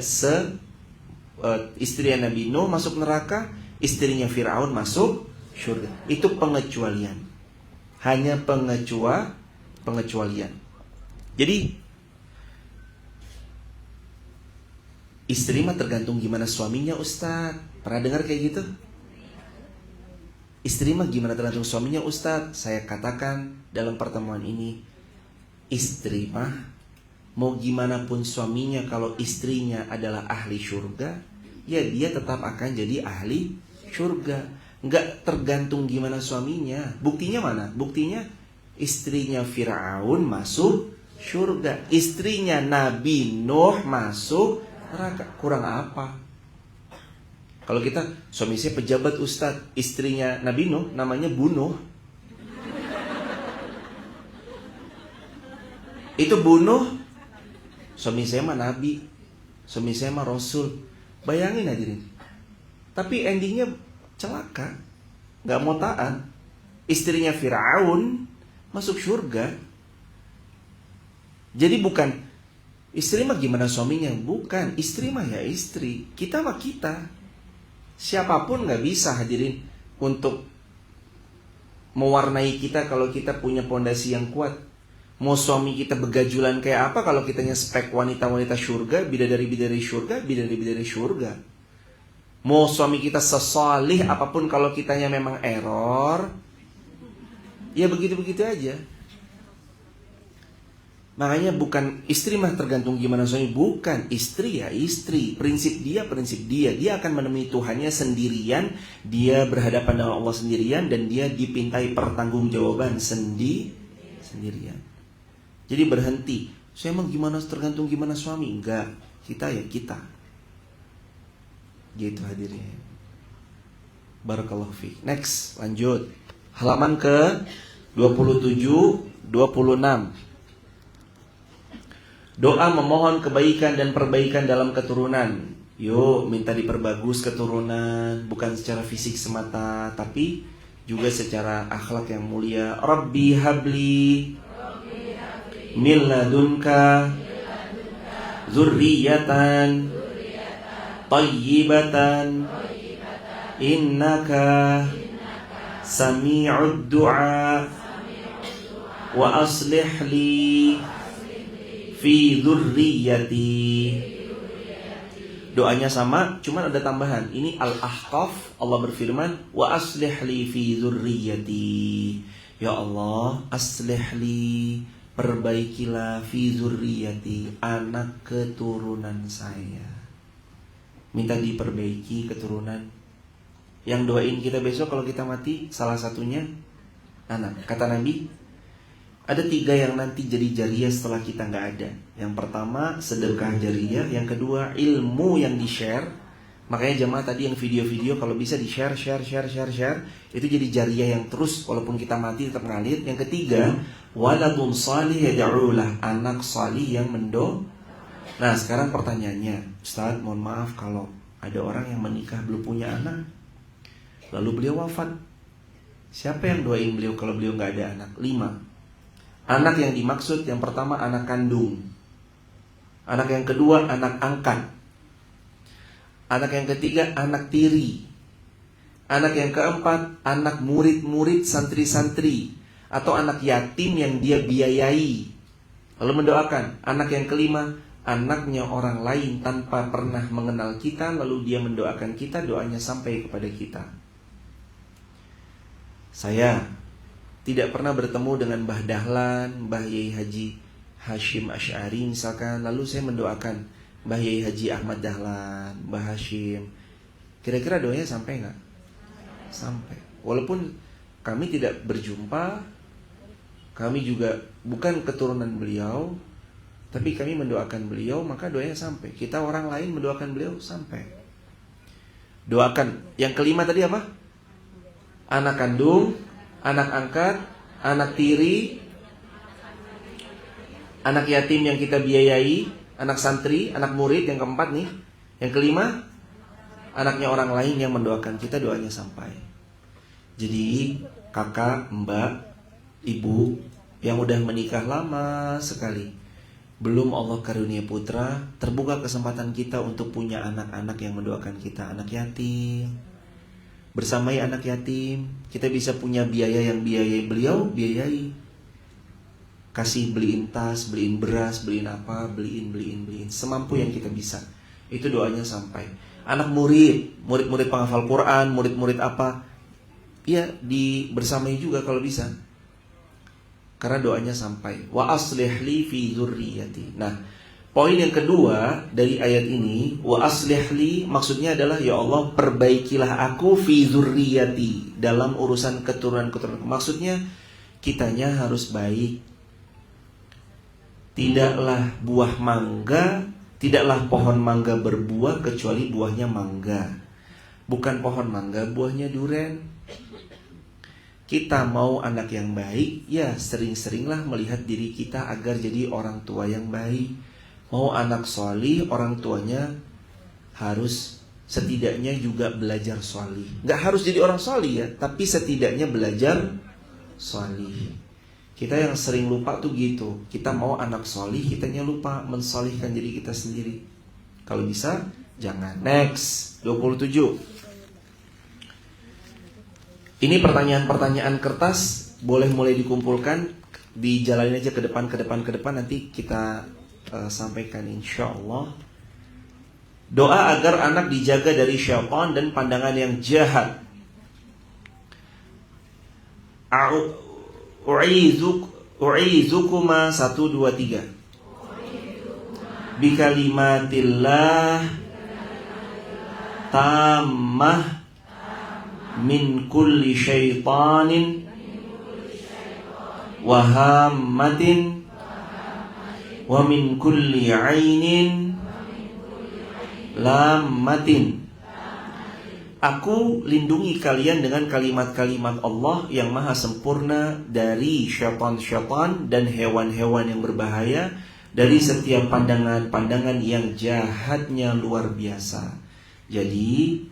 istrinya Nabi Nuh masuk neraka, istrinya Fir'aun masuk surga. Itu pengecualian. Hanya pengecualian. Jadi istri mah tergantung gimana suaminya, Ustaz. Pernah dengar kayak gitu? Istri mah gimana tergantung suaminya, Ustaz. Saya katakan dalam pertemuan ini, istri mah mau gimana pun suaminya, kalau istrinya adalah ahli surga, ya dia tetap akan jadi ahli surga. Nggak tergantung gimana suaminya. Buktinya mana? Buktinya istrinya Fir'aun masuk surga, istrinya Nabi Nuh masuk neraka. Kurang apa? Kalau kita, suami saya pejabat Ustadz, istrinya Nabi Nuh namanya bunuh. Itu bunuh. Suami saya mah Nabi, suami saya mah Rasul. Bayangin hadirin. Tapi endingnya celaka, gak mau taat. Istrinya Fir'aun masuk surga. Jadi bukan istri mah gimana suaminya, bukan. Istri mah ya istri, kita mah kita. Siapapun gak bisa hadirin untuk mewarnai kita kalau kita punya pondasi yang kuat. Mau suami kita begajulan kayak apa, kalau kitanya spek wanita-wanita surga, bidadari-bidadari surga, bidadari-bidadari surga. Mau suami kita sesalih apapun, kalau kitanya memang error, ya begitu-begitu aja. Makanya bukan istri mah tergantung gimana suami, bukan. Istri ya istri, prinsip dia. Dia akan menemui Tuhannya sendirian, dia berhadapan dengan Allah sendirian, dan dia dipintai pertanggungjawaban sendirian. Jadi berhenti. Saya emang gimana tergantung gimana suami? Enggak, kita ya kita. Gitu hadirin. Barakallahu fiik. Next, lanjut. Halaman ke 27, 26. Doa memohon kebaikan dan perbaikan dalam keturunan. Yuk, minta diperbagus keturunan, bukan secara fisik semata, tapi juga secara akhlak yang mulia. Rabbi habli min ladunka dzurriyyatan thayyibatan innaka sami'ud du'a wa aslih li fi dzurriyyati. Doanya sama, cuman ada tambahan. Ini Al-Ahqaf, Allah berfirman, wa aslih li fi dzurriyyati. Ya Allah, aslih li, perbaikilah fi dzurriyyati, anak keturunan saya. Minta diperbaiki keturunan. Yang doain kita besok kalau kita mati, salah satunya anak. Kata Nabi, ada 3 yang nanti jadi jariyah setelah kita nggak ada. Yang pertama sedekah jariyah, yang kedua ilmu yang di-share. Makanya jemaah tadi yang video-video kalau bisa di-share, share, itu jadi jariyah yang terus walaupun kita mati tetap ngalir. Yang ketiga, waladun salih yad'ulah, anak salih yang Nah, sekarang pertanyaannya, Ustaz, mohon maaf kalau ada orang yang menikah belum punya anak, lalu beliau wafat. Siapa yang doain beliau kalau beliau nggak ada anak? 5. Anak yang dimaksud yang pertama anak kandung. Anak yang kedua anak angkat. Anak yang ketiga anak tiri. Anak yang keempat anak murid-murid santri-santri atau anak yatim yang dia biayai. Lalu mendoakan. Anak yang kelima anaknya orang lain tanpa pernah mengenal kita, lalu dia mendoakan kita, doanya sampai kepada kita. Saya tidak pernah bertemu dengan Mbah Dahlan, Mbah Yai Haji Hashim Asy'ari misalkan, lalu saya mendoakan Mbah Yai Haji Ahmad Dahlan, Mbah Hashim. Kira-kira doanya sampai nggak? Sampai. Walaupun kami tidak berjumpa, kami juga bukan keturunan beliau, tapi kami mendoakan beliau, maka doanya sampai. Kita orang lain mendoakan beliau sampai. Doakan. Yang kelima tadi apa? Anak kandung, anak angkat, anak tiri, anak yatim yang kita biayai, anak santri, anak murid. Yang keempat nih, yang kelima anaknya orang lain yang mendoakan kita, doanya sampai. Jadi kakak, mbak, ibu yang udah menikah lama sekali, belum Allah karunia putra, terbuka kesempatan kita untuk punya anak-anak yang mendoakan kita. Anak yatim, bersamai anak yatim, kita bisa punya biaya yang biayai beliau, biayai. Kasih beliin tas, beliin beras, beliin apa, beliin. Semampu yang kita bisa. Itu doanya sampai. Anak murid-murid penghafal Quran, murid-murid apa, ya bersamai juga kalau bisa. Karena doanya sampai. Wa aslih li fi dzurriyyati. Nah, poin yang kedua dari ayat ini, wa aslih li, maksudnya adalah ya Allah perbaikilah aku fi dzurriyyati, dalam urusan keturunan-keturunan. Maksudnya kitanya harus baik. Tidaklah buah mangga, tidaklah pohon mangga berbuah kecuali buahnya mangga. Bukan pohon mangga buahnya duren. Kita mau anak yang baik, ya sering-seringlah melihat diri kita agar jadi orang tua yang baik. Mau anak solih, orang tuanya harus setidaknya juga belajar solih. Gak harus jadi orang solih ya, tapi setidaknya belajar solih. Kita yang sering lupa tuh gitu. Kita mau anak solih, kitanya lupa mensolihkan diri kita sendiri. Kalau bisa, jangan. Next, 27. Ini pertanyaan-pertanyaan kertas, boleh mulai dikumpulkan, dijalanin aja ke depan, nanti kita sampaikan insya Allah. Doa agar anak dijaga dari syaitan dan pandangan yang jahat. U'izukuma 1, 2, 3. Bikalimatillah tammah min kulli syaitanin wa hammatin wa min kulli ainin lammatin. Aku lindungi kalian dengan kalimat-kalimat Allah yang maha sempurna dari syaitan-syaitan dan hewan-hewan yang berbahaya, dari setiap pandangan-pandangan yang jahatnya luar biasa. Jadi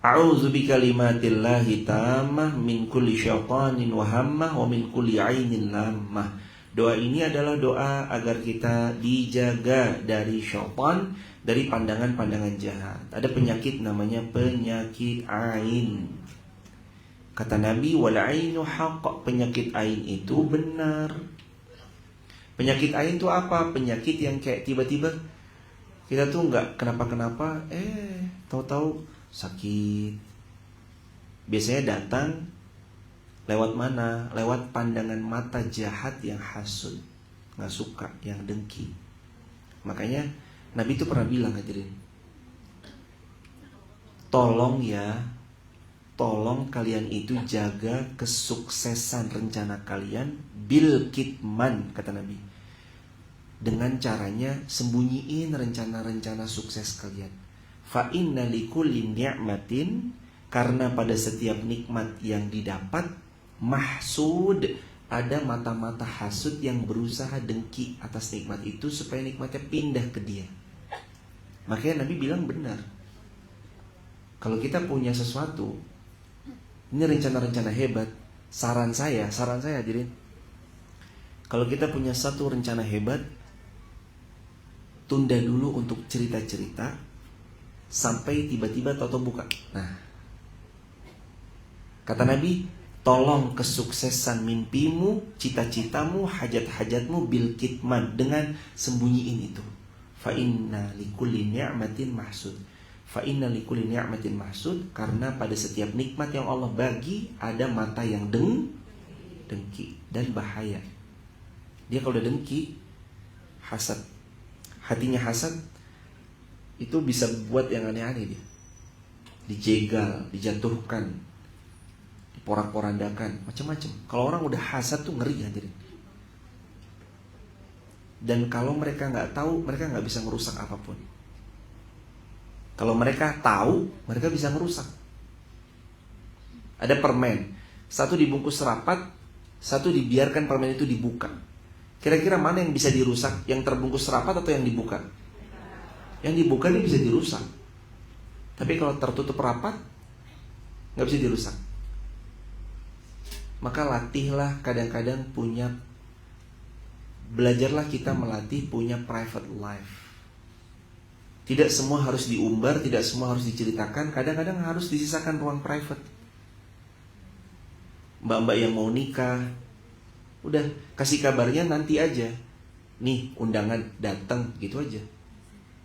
a'udzu bikalimatillahi tammah min kulli syaitanin wa hammah wa min kulli ainin lammah. Doa ini adalah doa agar kita dijaga dari syaitan, dari pandangan-pandangan jahat. Ada penyakit namanya penyakit ain. Kata Nabi, wal ainu haqq, penyakit ain itu benar. Penyakit ain itu apa? Penyakit yang kayak tiba-tiba kita tuh nggak kenapa-kenapa, tahu-tahu sakit. Biasanya datang lewat mana? Lewat pandangan mata jahat yang hasud, nggak suka, yang dengki. Makanya Nabi itu pernah bilang, hadirin, tolong kalian itu jaga kesuksesan rencana kalian bil kitman, kata Nabi. Dengan caranya sembunyiin rencana-rencana sukses kalian. Fa inna likulli ni'matin, karena pada setiap nikmat yang didapat, mahsud, ada mata-mata hasud yang berusaha dengki atas nikmat itu supaya nikmatnya pindah ke dia. Makanya Nabi bilang benar. Kalau kita punya sesuatu, ini rencana-rencana hebat, saran saya hadirin, kalau kita punya satu rencana hebat, tunda dulu untuk cerita-cerita sampai tiba-tiba tahu-tahu buka. Nah, kata Nabi, tolong kesuksesan mimpimu, cita-citamu, hajat-hajatmu bil kitman, dengan sembunyiin itu. Fa inna likulli ni'matin mahsud. Fa inna likulli ni'matin mahsud, karena pada setiap nikmat yang Allah bagi ada mata yang dengki dan bahaya. Dia kalau udah dengki, hasad, hatinya hasad, itu bisa buat yang aneh-aneh dia. Dijegal, dijatuhkan, diporak-porandakan, macam-macam. Kalau orang udah hasad tuh ngeri, hadirin. Dan kalau mereka nggak tahu, mereka nggak bisa ngerusak apapun. Kalau mereka tahu, mereka bisa ngerusak. Ada permen, satu dibungkus rapat, satu dibiarkan permen itu dibuka. Kira-kira mana yang bisa dirusak? Yang terbungkus rapat atau yang dibuka? Yang dibuka ini bisa dirusak. Tapi kalau tertutup rapat, nggak bisa dirusak. Maka latihlah kadang-kadang belajarlah kita melatih punya private life. Tidak semua harus diumbar, tidak semua harus diceritakan. Kadang-kadang harus disisakan ruang private. Mbak-mbak yang mau nikah, udah kasih kabarnya nanti aja. Nih undangan, datang, gitu aja.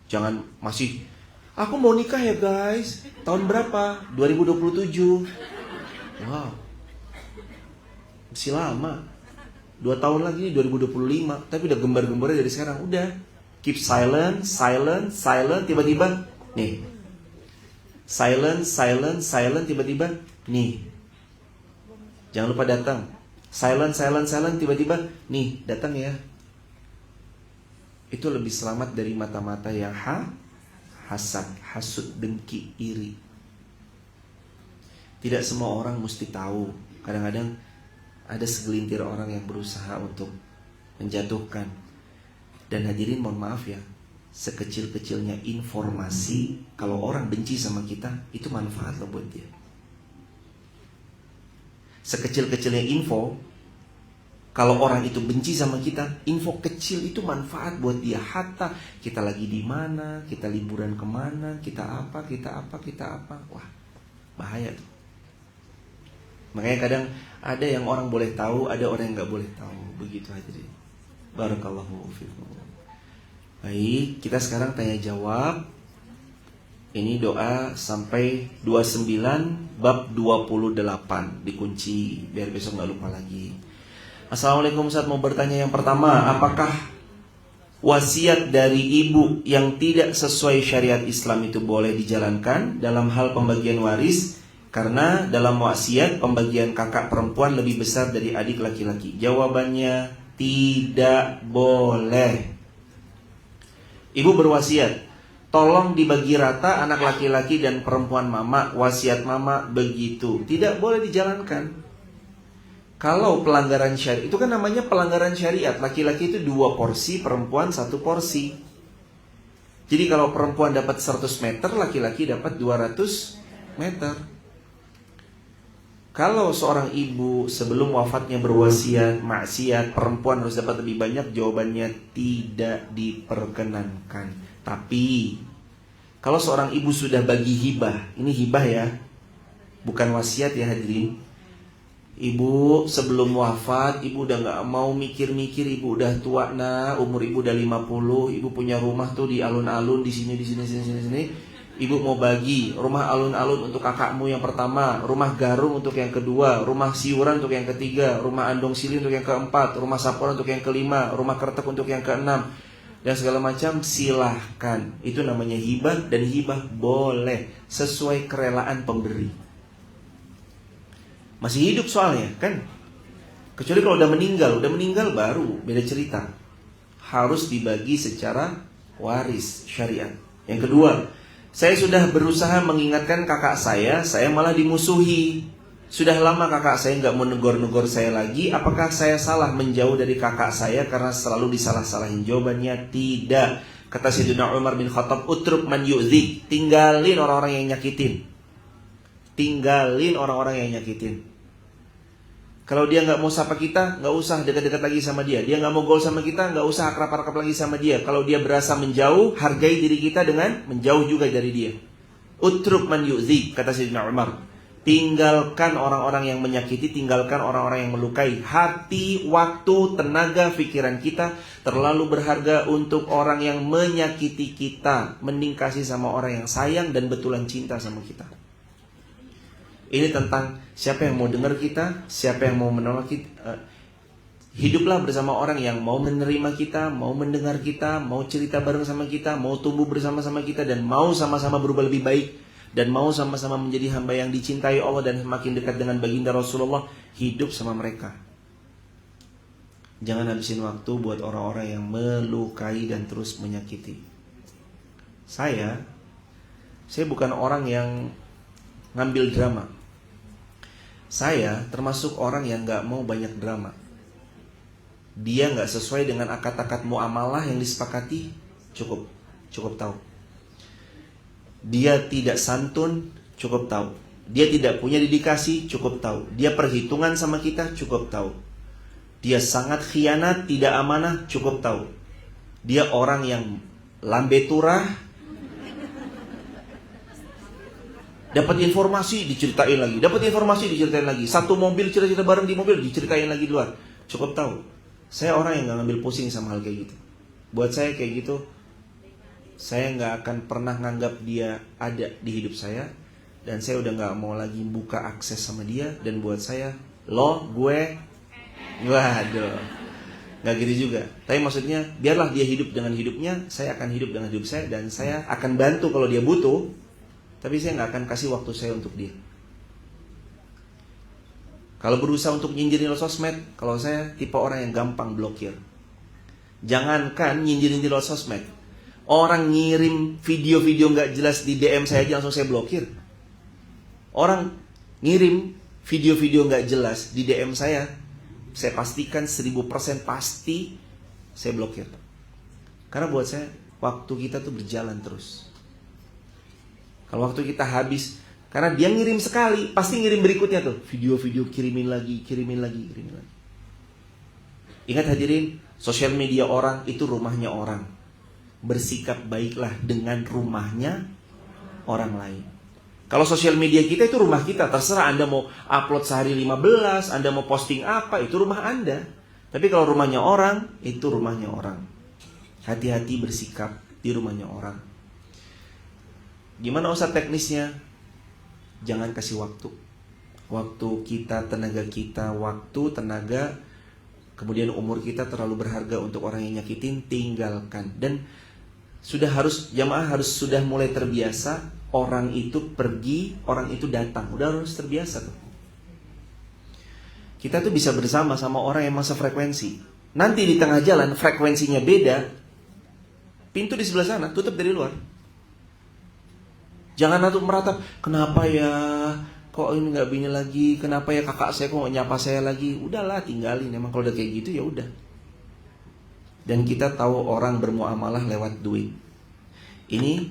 Jangan masih, aku mau nikah ya guys, tahun berapa? 2027. Wow, masih lama. 2 tahun lagi 2025. Tapi udah gembar-gembornya dari sekarang. Udah, keep silent, tiba-tiba nih. Silent, tiba-tiba nih. Jangan lupa datang. Silent, tiba-tiba nih, datang ya. Itu lebih selamat dari mata-mata yang hasad, hasud, dengki, iri. Tidak semua orang mesti tahu. Kadang-kadang ada segelintir orang yang berusaha untuk menjatuhkan. Dan hadirin, mohon maaf ya, sekecil-kecilnya informasi, kalau orang benci sama kita, itu manfaat loh buat dia. Sekecil-kecilnya info, kalau orang itu benci sama kita, info kecil itu manfaat buat dia. Hatta kita lagi di mana, kita liburan kemana, kita apa. Wah, bahaya tuh. Makanya kadang ada yang orang boleh tahu, ada orang yang gak boleh tahu. Begitu hadirin. Barakallahu fiikum. Baik, kita sekarang tanya jawab. Ini doa sampai 29 bab 28 dikunci biar besok gak lupa lagi. Assalamualaikum, Ustaz, mau bertanya yang pertama, apakah wasiat dari ibu yang tidak sesuai syariat Islam itu boleh dijalankan dalam hal pembagian waris? Karena dalam wasiat pembagian kakak perempuan lebih besar dari adik laki-laki. Jawabannya tidak boleh. Ibu berwasiat, tolong dibagi rata anak laki-laki dan perempuan mama. Wasiat mama begitu, tidak boleh dijalankan. Kalau pelanggaran syariat, itu kan namanya pelanggaran syariat. Laki-laki itu 2 porsi, perempuan 1 porsi. Jadi kalau perempuan dapat 100 meter, laki-laki dapat 200 meter. Kalau seorang ibu sebelum wafatnya berwasiat maksiat, perempuan harus dapat lebih banyak, jawabannya tidak diperkenankan. Tapi kalau seorang ibu sudah bagi hibah, ini hibah ya, bukan wasiat ya hadirin. Ibu sebelum wafat, ibu udah gak mau mikir-mikir, ibu udah tua nak, umur ibu udah 50, ibu punya rumah tuh di alun-alun, di sini. Ibu mau bagi rumah alun-alun untuk kakakmu yang pertama, rumah garung untuk yang kedua, rumah siuran untuk yang ketiga, rumah andong sili untuk yang keempat, rumah sapuan untuk yang kelima, rumah kertek untuk yang keenam, dan segala macam. Silahkan. Itu namanya hibah, dan hibah boleh sesuai kerelaan pemberi. Masih hidup soalnya kan. Kecuali kalau udah meninggal baru beda cerita. Harus dibagi secara waris syariat. Yang kedua, saya sudah berusaha mengingatkan kakak saya malah dimusuhi. Sudah lama kakak saya nggak mau negor-negor saya lagi. Apakah saya salah menjauh dari kakak saya karena selalu disalah-salahin? Jawabannya tidak. Kata Sayyidina Umar bin Khattab, utruk man yu'dhi. Tinggalin orang-orang yang nyakitin. Tinggalin orang-orang yang nyakitin. Kalau dia nggak mau sapa kita, nggak usah dekat-dekat lagi sama dia. Dia nggak mau gaul sama kita, nggak usah akrab-akrab lagi sama dia. Kalau dia berasa menjauh, hargai diri kita dengan menjauh juga dari dia. Utruk man yu'dhi, kata Sayyidina Umar. Tinggalkan orang-orang yang menyakiti, tinggalkan orang-orang yang melukai. Hati, waktu, tenaga, pikiran kita terlalu berharga untuk orang yang menyakiti kita. Mending kasih sama orang yang sayang dan betulan cinta sama kita. Ini tentang siapa yang mau dengar kita, siapa yang mau menolak kita. Hiduplah bersama orang yang mau menerima kita, mau mendengar kita, mau cerita bareng sama kita, mau tumbuh bersama-sama kita, dan mau sama-sama berubah lebih baik, dan mau sama-sama menjadi hamba yang dicintai Allah dan semakin dekat dengan baginda Rasulullah. Hidup sama mereka. Jangan habisin waktu buat orang-orang yang melukai dan terus menyakiti. Saya bukan orang yang ngambil drama. Saya termasuk orang yang gak mau banyak drama. Dia gak sesuai dengan akad-akad muamalah yang disepakati, cukup tahu. Dia tidak santun, cukup tahu. Dia tidak punya dedikasi, cukup tahu. Dia perhitungan sama kita, cukup tahu. Dia sangat khianat, tidak amanah, cukup tahu. Dia orang yang lambe turah. Dapat informasi diceritain lagi, satu mobil cerita bareng di mobil diceritain lagi di luar. Cukup tahu. Saya orang yang gak ngambil pusing sama hal kayak gitu. Buat saya kayak gitu, saya gak akan pernah nganggap dia ada di hidup saya, dan saya udah gak mau lagi buka akses sama dia. Dan buat saya, gue, waduh, gak gitu juga. Tapi maksudnya, biarlah dia hidup dengan hidupnya, saya akan hidup dengan hidup saya, dan saya akan bantu kalau dia butuh. Tapi saya nggak akan kasih waktu saya untuk dia. Kalau berusaha untuk nyindirin lewat sosmed, kalau saya tipe orang yang gampang blokir. Jangankan nyindirin di lewat sosmed, orang ngirim video-video nggak jelas di DM saya aja langsung saya blokir. Orang ngirim video-video nggak jelas di DM saya pastikan 1000% pasti saya blokir. Karena buat saya waktu kita tuh berjalan terus. Kalau waktu kita habis, karena dia ngirim sekali, pasti ngirim berikutnya tuh. Video-video kirimin lagi. Ingat hadirin, sosial media orang itu rumahnya orang. Bersikap baiklah dengan rumahnya orang lain. Kalau sosial media kita itu rumah kita, terserah Anda mau upload sehari 15, Anda mau posting apa, itu rumah Anda. Tapi kalau rumahnya orang, itu rumahnya orang. Hati-hati bersikap di rumahnya orang. Gimana Ustaz teknisnya? Jangan kasih waktu. Waktu kita, tenaga kita, kemudian umur kita terlalu berharga untuk orang yang nyakitin, tinggalkan. Dan jamaah harus sudah mulai terbiasa, orang itu pergi, orang itu datang. Udah harus terbiasa tuh. Kita tuh bisa bersama sama orang yang masa frekuensi. Nanti di tengah jalan frekuensinya beda, pintu di sebelah sana tutup dari luar. Jangan tuh meratap, kenapa ya kok ini nggak bini lagi, kenapa ya kakak saya kok nggak nyapa saya lagi. Udahlah, tinggalin. Emang kalau udah kayak gitu ya udah. Dan kita tahu orang bermuamalah lewat duit. Ini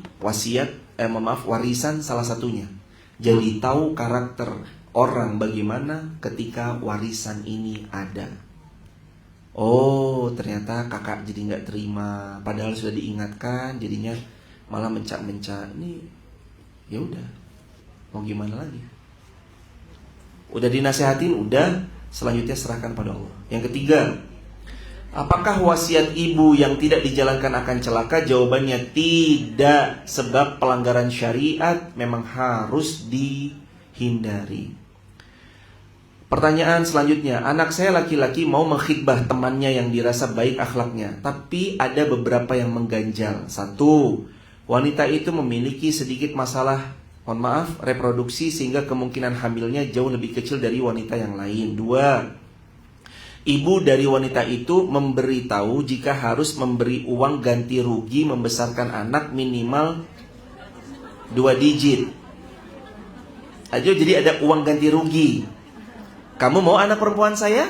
warisan salah satunya. Jadi tahu karakter orang bagaimana ketika warisan ini ada. Oh, ternyata kakak jadi nggak terima, padahal sudah diingatkan, jadinya malah mencak-mencak. Ini ya udah, mau gimana lagi? Udah dinasehatin, udah, selanjutnya serahkan pada Allah. Yang ketiga, apakah wasiat ibu yang tidak dijalankan akan celaka? Jawabannya tidak, sebab pelanggaran syariat memang harus dihindari. Pertanyaan selanjutnya, anak saya laki-laki mau mengkhidbah temannya yang dirasa baik akhlaknya, tapi ada beberapa yang mengganjal. 1. Wanita itu memiliki sedikit masalah, reproduksi, sehingga kemungkinan hamilnya jauh lebih kecil dari wanita yang lain. 2. Ibu dari wanita itu memberitahu jika harus memberi uang ganti rugi membesarkan anak minimal 2 digit. Aja jadi ada uang ganti rugi. Kamu mau anak perempuan saya?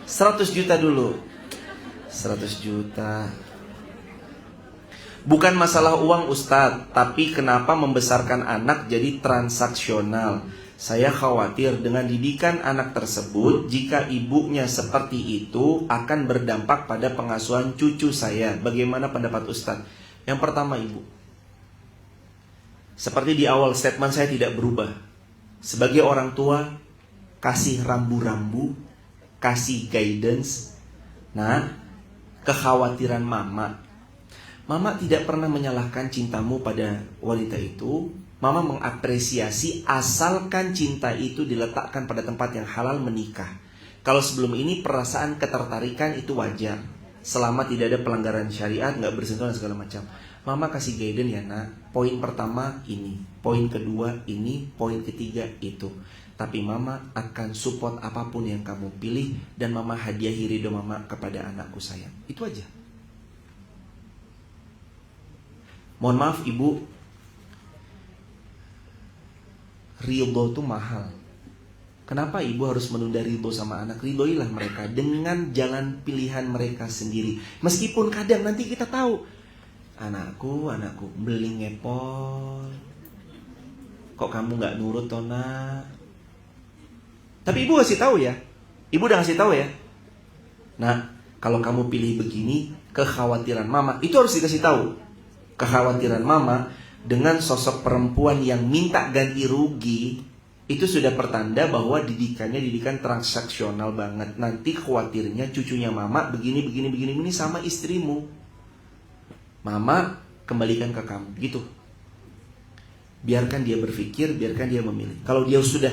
100 juta dulu. 100 juta. Bukan masalah uang Ustadz, tapi kenapa membesarkan anak jadi transaksional? Saya khawatir dengan didikan anak tersebut, jika ibunya seperti itu akan berdampak pada pengasuhan cucu saya. Bagaimana pendapat Ustadz? Yang pertama, ibu, seperti di awal statement saya tidak berubah. Sebagai orang tua, kasih rambu-rambu, kasih guidance. Nah, kekhawatiran mama tidak pernah menyalahkan cintamu pada wanita itu. Mama mengapresiasi asalkan cinta itu diletakkan pada tempat yang halal, menikah. Kalau sebelum ini perasaan ketertarikan itu wajar, selama tidak ada pelanggaran syariat, nggak bersentuhan segala macam. Mama kasih guidance ya nak, poin pertama ini, poin kedua ini, poin ketiga itu. Tapi mama akan support apapun yang kamu pilih, dan mama hadiahi ridho mama kepada anakku sayang. Itu aja. Mohon maaf ibu, ridho itu mahal. Kenapa ibu harus menunda ridho sama anak? Ridhoilah mereka dengan jalan pilihan mereka sendiri. Meskipun kadang nanti kita tahu, anakku beli ngepol, kok kamu gak nurut toh nak? Tapi ibu kasih tahu ya, ibu udah kasih tahu ya. Nah, kalau kamu pilih begini, kekhawatiran mama itu harus dikasih tahu. Kekhawatiran mama dengan sosok perempuan yang minta ganti rugi, itu sudah pertanda bahwa didikannya didikan transaksional banget. Nanti khawatirnya cucunya mama begini sama istrimu. Mama kembalikan ke kamu, gitu. Biarkan dia berpikir, biarkan dia memilih. Kalau dia sudah,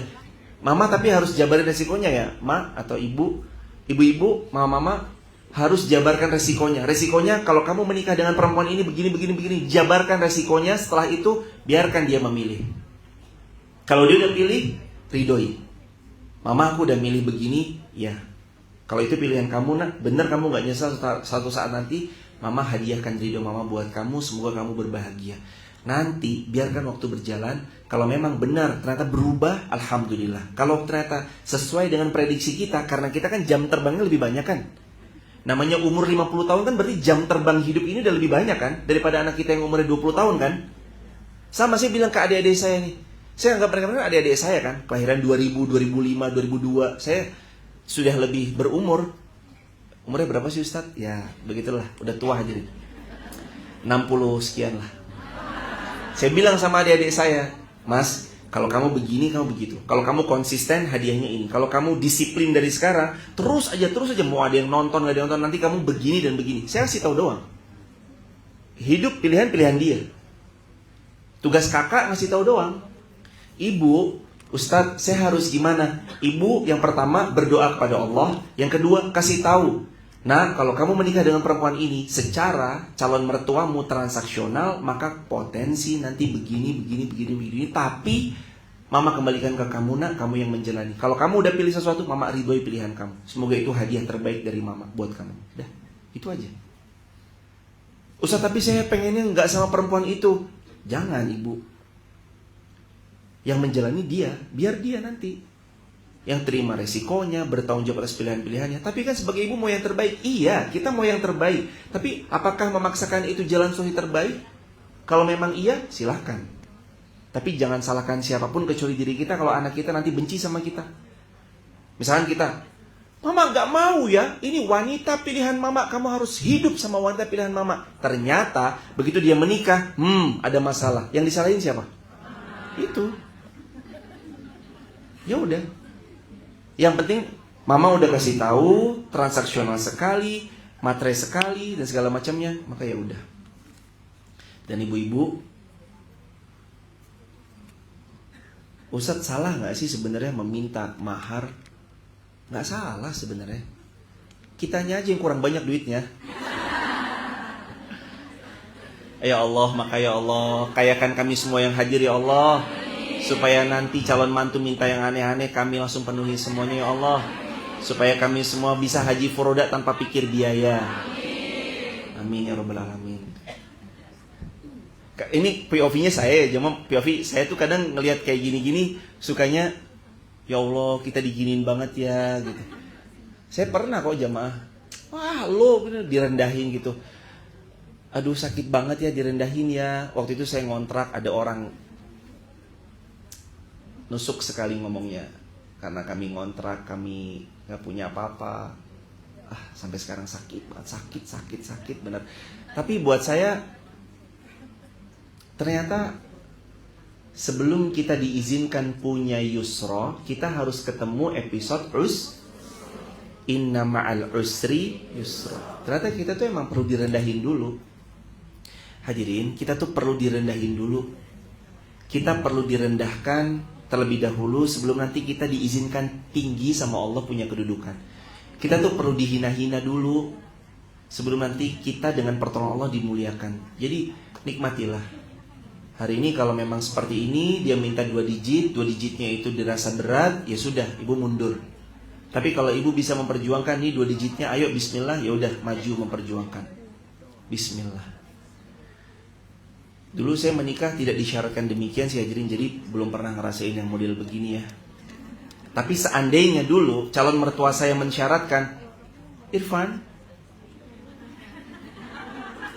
mama tapi harus jabarin resikonya ya, ma atau ibu-ibu, mama harus jabarkan resikonya. Resikonya kalau kamu menikah dengan perempuan ini begini, jabarkan resikonya. Setelah itu biarkan dia memilih. Kalau dia udah pilih, ridhoi. Mama aku udah milih begini, ya. Kalau itu pilihan kamu nak, bener kamu gak nyesal suatu saat nanti. Mama hadiahkan ridho mama buat kamu, semoga kamu berbahagia. Nanti biarkan waktu berjalan. Kalau memang benar ternyata berubah, alhamdulillah. Kalau ternyata sesuai dengan prediksi kita, karena kita kan jam terbangnya lebih banyak kan. Namanya umur 50 tahun kan berarti jam terbang hidup ini udah lebih banyak kan, daripada anak kita yang umurnya 20 tahun kan. Sama saya bilang ke adik-adik saya nih, saya anggap mereka adik-adik saya kan, kelahiran 2000, 2005, 2002. Saya sudah lebih berumur. Umurnya berapa sih Ustadz? Ya begitulah, udah tua aja nih, 60 sekian lah. Saya bilang sama adik-adik saya, Mas, kalau kamu begini, kamu begitu. Kalau kamu konsisten, hadiahnya ini. Kalau kamu disiplin dari sekarang, terus aja mau ada yang nonton, gak ada yang nonton, nanti kamu begini dan begini. Saya kasih tahu doang. Hidup pilihan dia. Tugas kakak ngasih tahu doang. Ibu, Ustadz, saya harus gimana? Ibu yang pertama berdoa kepada Allah, yang kedua kasih tahu. Nah, kalau kamu menikah dengan perempuan ini, secara calon mertuamu transaksional, maka potensi nanti begini. Tapi mama kembalikan ke kamu nak, kamu yang menjalani. Kalau kamu udah pilih sesuatu, mama ridhoi pilihan kamu. Semoga itu hadiah terbaik dari mama buat kamu. Dah, itu aja. Ustaz, tapi saya pengennya nggak sama perempuan itu. Jangan ibu. Yang menjalani dia, biar dia nanti yang terima resikonya, bertanggung jawab atas pilihan-pilihannya. Tapi kan sebagai ibu mau yang terbaik. Iya, kita mau yang terbaik. Tapi apakah memaksakan itu jalan solusi terbaik? Kalau memang iya, silahkan. Tapi jangan salahkan siapapun kecuali diri kita kalau anak kita nanti benci sama kita. Misalkan kita, mama gak mau ya, ini wanita pilihan mama, kamu harus hidup sama wanita pilihan mama. Ternyata begitu dia menikah, ada masalah. Yang disalahin siapa? Itu. Ya udah. Yang penting mama udah kasih tahu, transaksional sekali, materai sekali dan segala macamnya, maka ya udah. Dan ibu-ibu, Ustadz salah nggak sih sebenarnya meminta mahar? Nggak salah sebenarnya. Kitanya aja yang kurang banyak duitnya. Ya Allah, maka ya Allah, kayakan kami semua yang hadir ya Allah, supaya nanti calon mantu minta yang aneh-aneh kami langsung penuhi semuanya ya Allah, supaya kami semua bisa haji furoda tanpa pikir biaya. Amin ya rabbal alamin. Ini POV-nya saya, cuma POV saya tuh kadang ngelihat kayak gini-gini sukanya, ya Allah kita diginin banget ya gitu. Saya pernah kok jamaah, wah lo bener direndahin gitu. Aduh sakit banget ya direndahin ya. Waktu itu saya ngontrak, ada orang nusuk sekali ngomongnya. Karena kami ngontrak, kami gak punya apa-apa. Sampai sekarang sakit banget, sakit benar. Tapi buat saya, ternyata sebelum kita diizinkan punya yusra, kita harus ketemu episode inna ma'al usri yusra. Ternyata kita tuh emang perlu direndahin dulu. Hadirin, kita tuh perlu direndahin dulu. Kita perlu direndahkan terlebih dahulu sebelum nanti kita diizinkan tinggi sama Allah punya kedudukan. Kita tuh perlu dihina-hina dulu sebelum nanti kita dengan pertolongan Allah dimuliakan. Jadi nikmatilah. Hari ini kalau memang seperti ini, dia minta 2 digitnya itu dirasa berat, ya sudah, ibu mundur. Tapi kalau ibu bisa memperjuangkan nih 2 digitnya, ayo bismillah, ya udah maju memperjuangkan. Bismillah. Dulu saya menikah tidak disyaratkan demikian sih hadirin, jadi belum pernah ngerasain yang model begini ya. Tapi seandainya dulu calon mertua saya mensyaratkan, Irfan,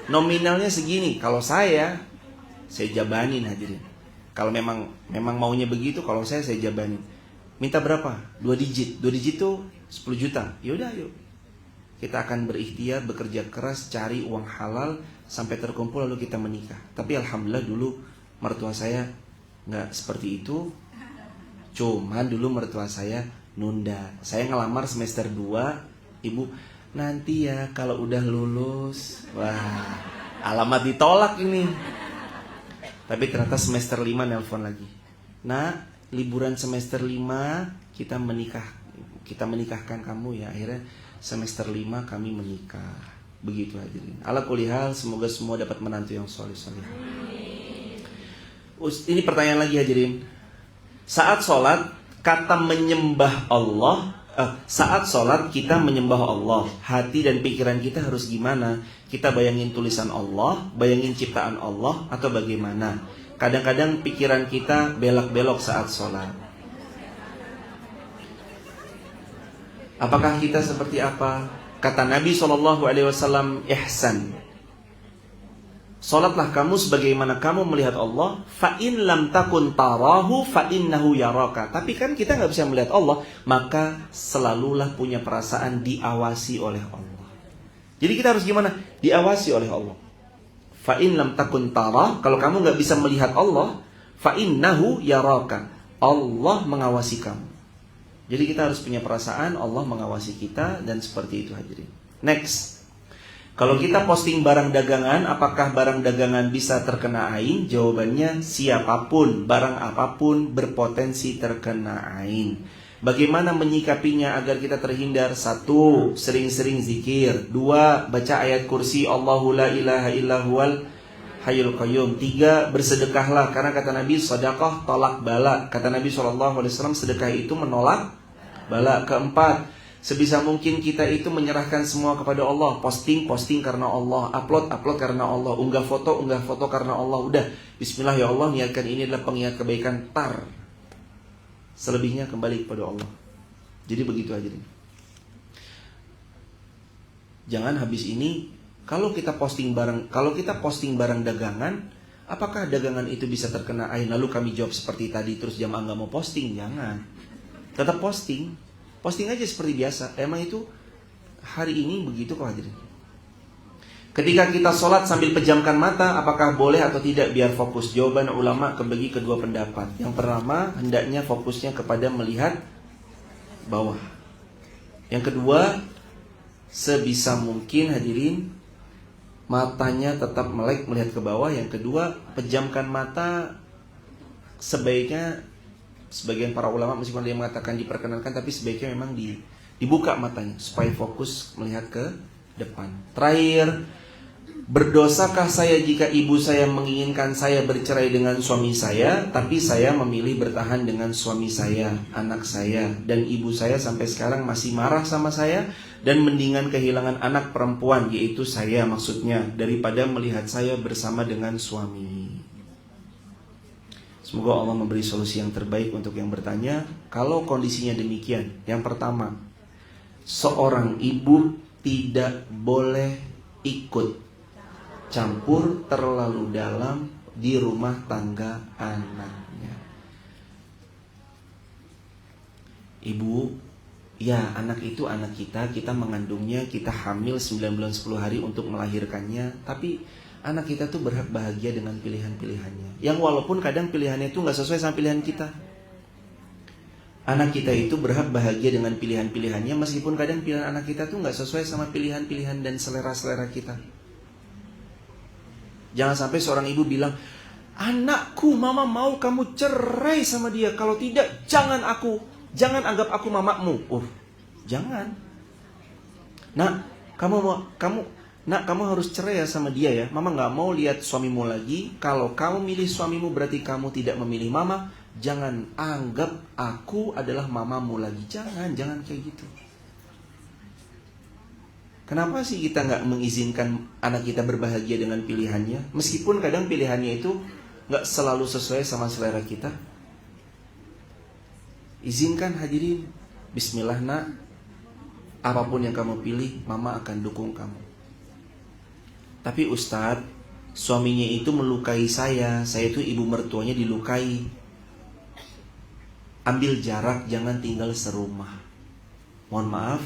nominalnya segini, kalau saya jabanin hadirin. Kalau memang maunya begitu, kalau saya jabanin. Minta berapa? 2 digit. 2 digit tuh 10 juta. Yaudah yuk. Kita akan berikhtiar, bekerja keras, cari uang halal sampai terkumpul lalu kita menikah. Tapi alhamdulillah dulu mertua saya nggak seperti itu. Cuman dulu mertua saya nunda. Saya ngelamar semester 2, ibu nanti ya kalau udah lulus. Wah, alamat ditolak ini. Tapi ternyata semester 5 nelpon lagi. Nah, liburan semester 5 kita menikahkan kamu ya. Akhirnya semester 5 kami menikah. Begitu hadirin. Ala kulli hal, semoga semua dapat menantu yang soleh-soleh. Ini pertanyaan lagi hadirin. Saat sholat kata menyembah Allah, saat sholat kita menyembah Allah, hati dan pikiran kita harus gimana? Kita bayangin tulisan Allah, bayangin ciptaan Allah, atau bagaimana? Kadang-kadang pikiran kita belok-belok saat sholat. Apakah kita seperti apa? Kata Nabi SAW, ihsan. Salatlah kamu sebagaimana kamu melihat Allah. Fa in lam takun tarahu fa innahu yaraka. Tapi kan kita nggak bisa melihat Allah, maka selalulah punya perasaan diawasi oleh Allah. Jadi kita harus gimana? Diawasi oleh Allah. Fa in lam takun tarah, kalau kamu nggak bisa melihat Allah, fa innahu yaraka. Allah mengawasi kamu. Jadi kita harus punya perasaan Allah mengawasi kita, dan seperti itu hadirin. Next. Kalau kita posting barang dagangan, apakah barang dagangan bisa terkena ain? Jawabannya siapapun, barang apapun berpotensi terkena ain. Bagaimana menyikapinya agar kita terhindar? 1. Sering-sering zikir. 2. Baca ayat kursi Allahu la ilaha illa huwal hayyul qayyum. 3. Bersedekahlah, karena kata Nabi, sedekah tolak bala. Kata Nabi SAW, sedekah itu menolak bala. 4. Sebisa mungkin kita itu menyerahkan semua kepada Allah. Posting karena Allah, upload karena Allah, unggah foto karena Allah. Udah, bismillah ya Allah, niatkan ini adalah pengingat kebaikan, tar. Selebihnya kembali kepada Allah. Jadi begitu aja nih. Jangan habis ini kalau kita posting barang dagangan, apakah dagangan itu bisa terkena ain? Lalu kami jawab seperti tadi, terus jamaah nggak mau posting. Jangan. Tetap posting aja seperti biasa. Emang itu hari ini begitu kok hadirin. Ketika kita sholat sambil pejamkan mata, apakah boleh atau tidak biar fokus? Jawaban ulama kebagi kedua pendapat. Yang pertama, hendaknya fokusnya kepada melihat bawah. Yang kedua, sebisa mungkin hadirin, matanya tetap melek melihat ke bawah. Yang kedua, pejamkan mata sebaiknya, sebagian para ulama meskipun dia mengatakan diperkenankan, tapi sebaiknya memang dibuka matanya supaya fokus melihat ke depan. Terakhir, berdosakah saya jika ibu saya menginginkan saya bercerai dengan suami saya, tapi saya memilih bertahan dengan suami saya, anak saya, dan ibu saya sampai sekarang masih marah sama saya, dan mendingan kehilangan anak perempuan, yaitu saya maksudnya, daripada melihat saya bersama dengan suami. Semoga Allah memberi solusi yang terbaik untuk yang bertanya. Kalau kondisinya demikian, yang pertama, seorang ibu tidak boleh ikut campur terlalu dalam di rumah tangga anaknya. Ibu, ya anak itu anak kita, kita mengandungnya, kita hamil 9 bulan 10 hari untuk melahirkannya. Tapi anak kita tuh berhak bahagia dengan pilihan-pilihannya, yang walaupun kadang pilihannya itu gak sesuai sama pilihan kita. Anak kita itu berhak bahagia dengan pilihan-pilihannya, meskipun kadang pilihan anak kita tuh gak sesuai sama pilihan-pilihan dan selera-selera kita. Jangan sampai seorang ibu bilang, anakku, mama mau kamu cerai sama dia. Kalau tidak, jangan anggap aku mamamu. Jangan. Nak, kamu harus cerai ya sama dia ya. Mama nggak mau lihat suamimu lagi. Kalau kamu milih suamimu berarti kamu tidak memilih mama. Jangan anggap aku adalah mamamu lagi. Jangan kayak gitu. Kenapa sih kita nggak mengizinkan anak kita berbahagia dengan pilihannya? Meskipun kadang pilihannya itu nggak selalu sesuai sama selera kita. Izinkan hadirin. Bismillah nak, apapun yang kamu pilih, mama akan dukung kamu. Tapi Ustadz, suaminya itu melukai saya itu ibu mertuanya dilukai. Ambil jarak, jangan tinggal serumah. Mohon maaf,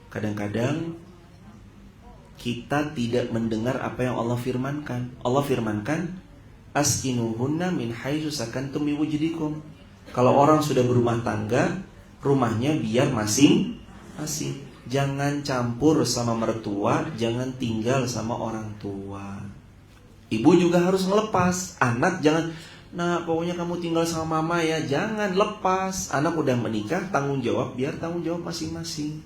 kadang-kadang kita tidak mendengar apa yang Allah firmankan. Allah firmankan, askinuhunna min haitsu sakantum min wujdikum. Kalau orang sudah berumah tangga, rumahnya biar masing-masing. Jangan campur sama mertua, jangan tinggal sama orang tua. Ibu juga harus ngelepas. Anak jangan, nah pokoknya kamu tinggal sama mama ya. Jangan, lepas. Anak udah menikah, tanggung jawab, biar tanggung jawab masing-masing.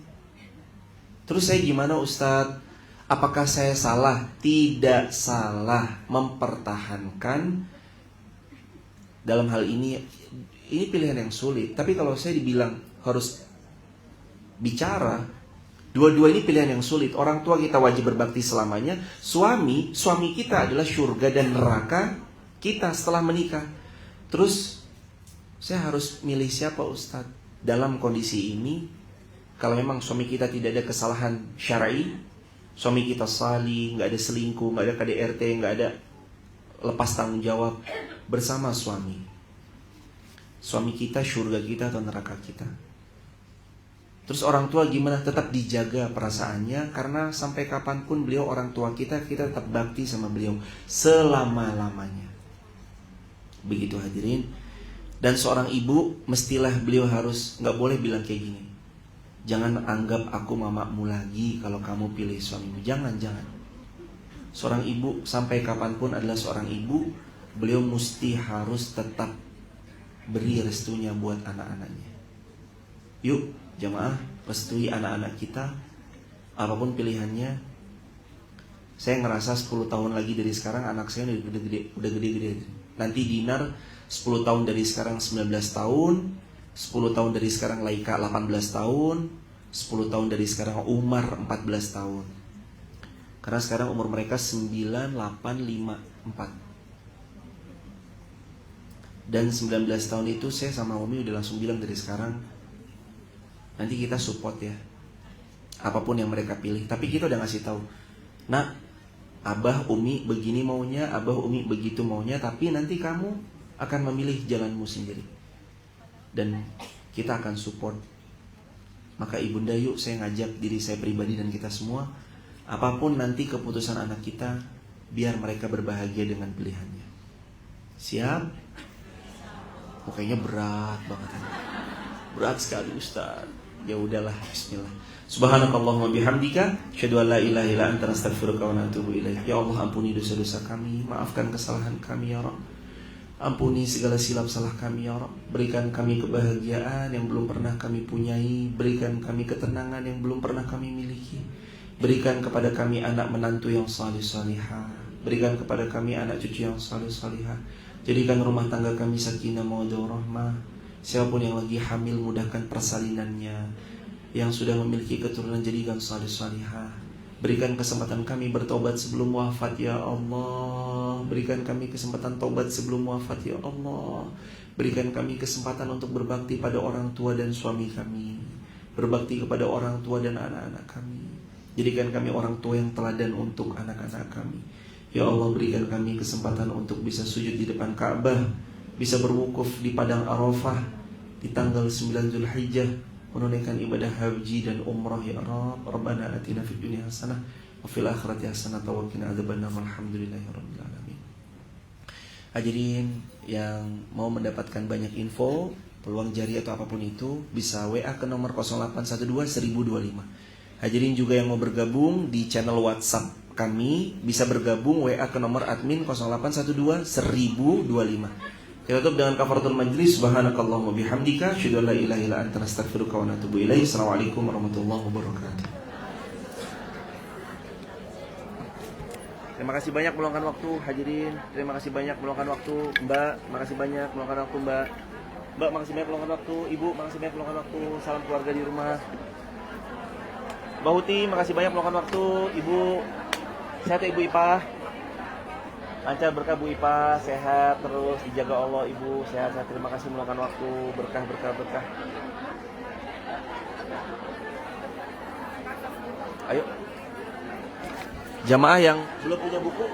Terus saya gimana Ustadz? Apakah saya salah? Tidak salah mempertahankan. Dalam hal ini pilihan yang sulit. Tapi kalau saya dibilang harus bicara, dua-dua ini pilihan yang sulit. Orang tua kita wajib berbakti selamanya. Suami kita adalah surga dan neraka kita setelah menikah. Terus saya harus milih siapa Ustadz? Dalam kondisi ini, kalau memang suami kita tidak ada kesalahan syar'i, suami kita salih, nggak ada selingkuh, nggak ada KDRT, nggak ada lepas tanggung jawab, bersama suami kita surga kita atau neraka kita. Terus orang tua gimana? Tetap dijaga perasaannya, karena sampai kapanpun beliau orang tua kita tetap bakti sama beliau selama-lamanya. Begitu hadirin. Dan seorang ibu mestilah beliau harus, nggak boleh bilang kayak gini, jangan anggap aku mamamu lagi kalau kamu pilih suamimu. Jangan. Seorang ibu sampai kapanpun adalah seorang ibu. Beliau mesti harus tetap beri restunya buat anak-anaknya. Yuk jamaah, restui anak-anak kita, apapun pilihannya. Saya ngerasa 10 tahun lagi dari sekarang anak saya udah gede-gede. Nanti Dinar 10 tahun dari sekarang 19 tahun, 10 tahun dari sekarang Laika 18 tahun, 10 tahun dari sekarang Umar 14 tahun. Karena sekarang umur mereka 9, 8, 5, 4. Dan 19 tahun itu saya sama Umi udah langsung bilang dari sekarang, nanti kita support ya, apapun yang mereka pilih. Tapi kita udah ngasih tahu, nak, Abah Umi begini maunya, Abah Umi begitu maunya, tapi nanti kamu akan memilih jalanmu sendiri. Dan kita akan support. Maka ibunda, yuk saya ngajak diri saya pribadi dan kita semua, Apapun nanti keputusan anak kita, biar mereka berbahagia dengan pilihannya. Siap? Oh, kayaknya berat banget. Berat sekali Ustaz. Ya udahlah, bismillah. Subhanakallahumma bihamdika, asyhadu an la ilaha illa anta, astaghfiruka wa atubu ilaik. Ya Allah, ampuni dosa-dosa kami, maafkan kesalahan kami ya Rabb. Ampuni segala silap salah kami ya Rabb. Berikan kami kebahagiaan yang belum pernah kami punyai. Berikan kami ketenangan yang belum pernah kami miliki. Berikan kepada kami anak menantu yang salih salihah. Berikan kepada kami anak cucu yang salih salihah. Jadikan rumah tangga kami sakinah mawaddah warahmah. Siapapun yang lagi hamil, mudahkan persalinannya. Yang sudah memiliki keturunan, jadikan salih salihah. Berikan kesempatan kami bertobat sebelum wafat ya Allah. Berikan kami kesempatan tobat sebelum wafat ya Allah. Berikan kami kesempatan untuk berbakti pada orang tua dan suami kami. Berbakti kepada orang tua dan anak-anak kami. Jadikan kami orang tua yang teladan untuk anak-anak kami. Ya Allah, berikan kami kesempatan untuk bisa sujud di depan Ka'bah, bisa berwukuf di padang Arafah di tanggal 9 Zulhijjah, menunaikan ibadah haji dan umrah ya Rabb. Rabbana atina fid dunya hasanah wa fil akhirati hasanah wa qina adzabannar. Alhamdulillahirabbil alamin. Hadirin yang mau mendapatkan banyak info, peluang jari atau apapun itu, bisa WA ke nomor 0812 1025. Hadirin juga yang mau bergabung di channel WhatsApp kami, bisa bergabung WA ke nomor admin 0812 1025. Kita tutup dengan kafaratul majlis. Subhanakallahumma bihamdika, asyhadu an la ilaha illa anta, astaghfiruka wa atubu ilaik. Assalamualaikum warahmatullahi wabarakatuh. Terima kasih banyak meluangkan waktu hadirin. Terima kasih banyak meluangkan waktu Mbak. Terima kasih banyak meluangkan waktu Mbak. Mbak, makasih banyak meluangkan waktu. Ibu, makasih banyak meluangkan waktu. Salam keluarga di rumah. Mbak Huti, makasih banyak meluangkan waktu. Ibu, sehat ya Ibu Ipah. Lancar berkah Bu Ipah, sehat terus, dijaga Allah Ibu, sehat-sehat. Terima kasih meluangkan waktu, berkah. Ayo. Jamaah yang belum punya buku,